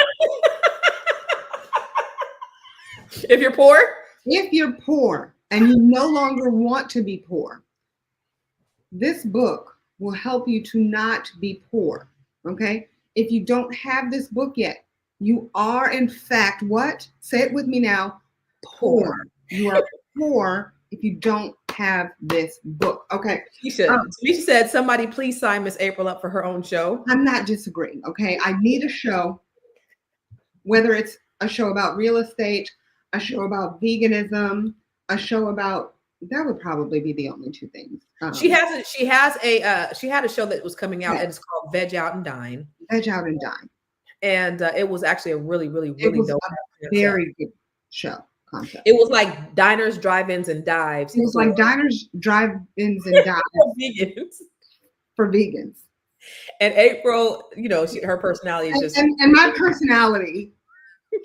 If you're poor? If you're poor and you no longer want to be poor, this book will help you to not be poor, okay? If you don't have this book yet, you are in fact what? Say it with me now. Poor. You are poor if you don't have this book. Okay. You should. She said, somebody please sign Miss April up for her own show. I'm not disagreeing. Okay. I need a show, whether it's a show about real estate, a show about veganism, a show about, that would probably be the only two things. She had a show that was coming out, and it's called Veg Out and Dine. Veg Out and Dine. And it was actually a really dope. Very good show. Concept. It was like diners, drive-ins, and dives. It was like diners, drive-ins, and dives for vegans. And April, her personality is just and my personality,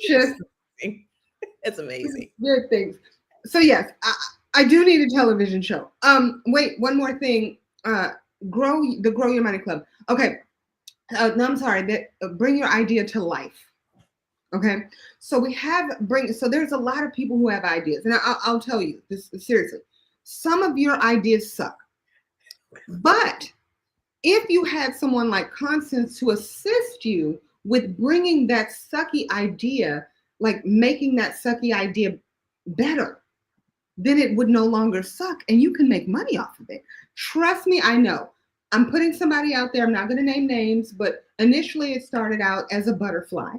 just it's amazing. Good things. So yes, I do need a television show. Wait, one more thing. Grow Your Money Club. Okay. No, I'm sorry. Bring your idea to life. Okay, so there's a lot of people who have ideas, and I'll tell you this seriously. Some of your ideas suck, but if you had someone like Constance to assist you with bringing that sucky idea, like making that sucky idea better, then it would no longer suck, and you can make money off of it. Trust me, I know. I'm putting somebody out there. I'm not going to name names, but initially it started out as a butterfly.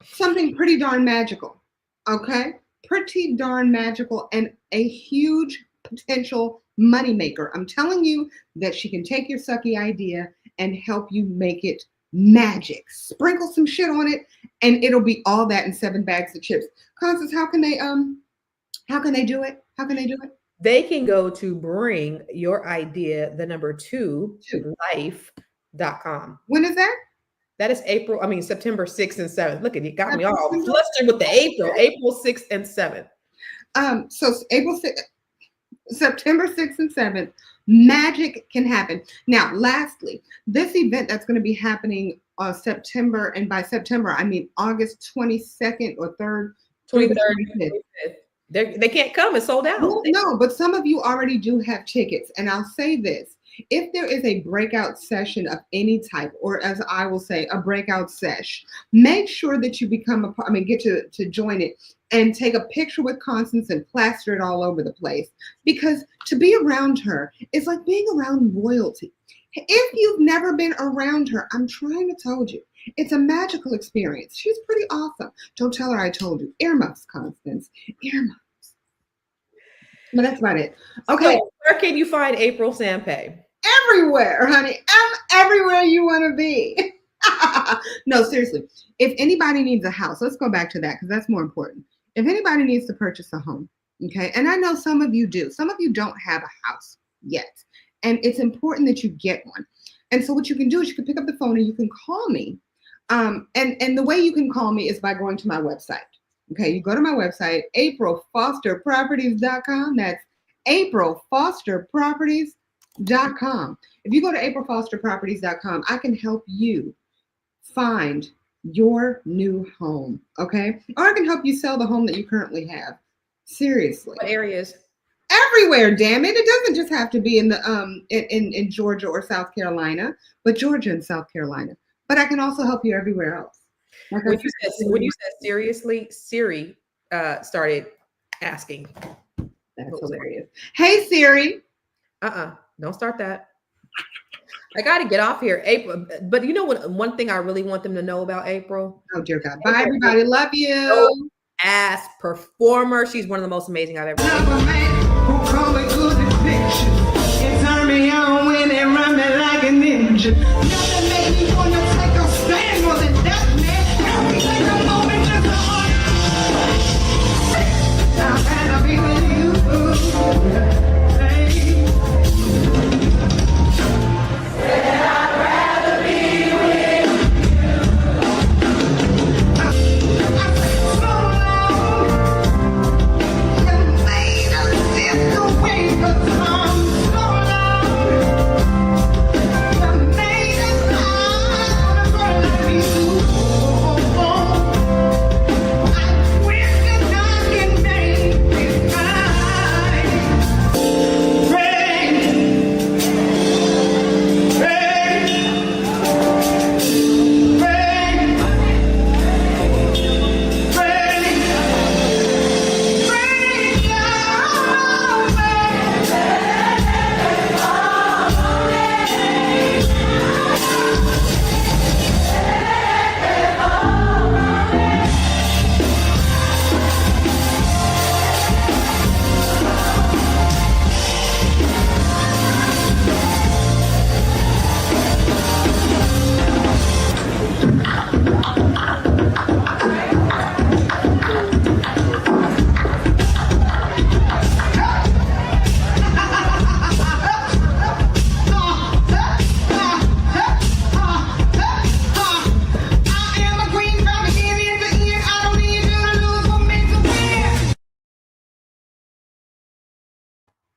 Something pretty darn magical, okay? Pretty darn magical and a huge potential moneymaker. I'm telling you that she can take your sucky idea and help you make it magic. Sprinkle some shit on it, and it'll be all that in 7 bags of chips. Constance, how can they do it? How can they do it? They can go to bring your idea, the number 2 life.com. When is that? That is September 6th and 7th. Look at you, got me all flustered with the April 6th and 7th. So September 6th and 7th, magic can happen. Now, lastly, this event that's going to be happening September, and by September, I mean August 22nd or 3rd, 23rd. They can't come. It's sold out. No, but some of you already do have tickets. And I'll say this. If there is a breakout session of any type, or as I will say, a breakout sesh, make sure that you get to join it and take a picture with Constance and plaster it all over the place. Because to be around her is like being around royalty. If you've never been around her, I'm trying to tell you, it's a magical experience. She's pretty awesome. Don't tell her I told you. Earmuffs, Constance. Earmuffs. But that's about it. Okay. So where can you find April Sampe? Everywhere, honey. I'm everywhere you want to be. No, seriously. If anybody needs a house, let's go back to that because that's more important. If anybody needs to purchase a home, okay, and I know some of you do. Some of you don't have a house yet, and it's important that you get one. And so what you can do is you can pick up the phone and you can call me. And the way you can call me is by going to my website. Okay, you go to my website, aprilfosterproperties.com. That's aprilfosterproperties.com. If you go to aprilfosterproperties.com, I can help you find your new home, okay? Or I can help you sell the home that you currently have. Seriously. What areas? Everywhere, damn it. It doesn't just have to be in the in Georgia or South Carolina, but Georgia and South Carolina. But I can also help you everywhere else. Like when you said seriously, Siri started asking. That's hilarious. Hey Siri. Don't start that. I got to get off here, April. But you know what? One thing I really want them to know about April. Oh dear God! Bye, everybody. Love you. Ass performer. She's one of the most amazing I've ever seen. Who call it good addiction? It turn me on when they run me like a ninja. Nothing make me wanna take a stand more than that, man. Every single moment just a heart. I'd rather be with you. I'd rather be with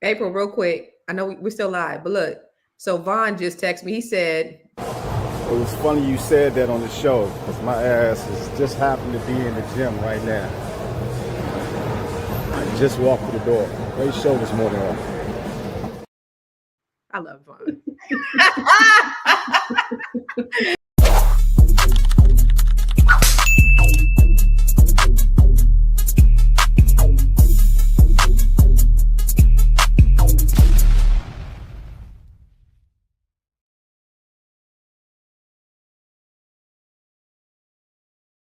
April, real quick. I know we're still live, but look. So Vaughn just texted me. He said, it was funny you said that on the show because my ass is just happened to be in the gym right now. I just walked through the door. Great show this morning. I love Vaughn.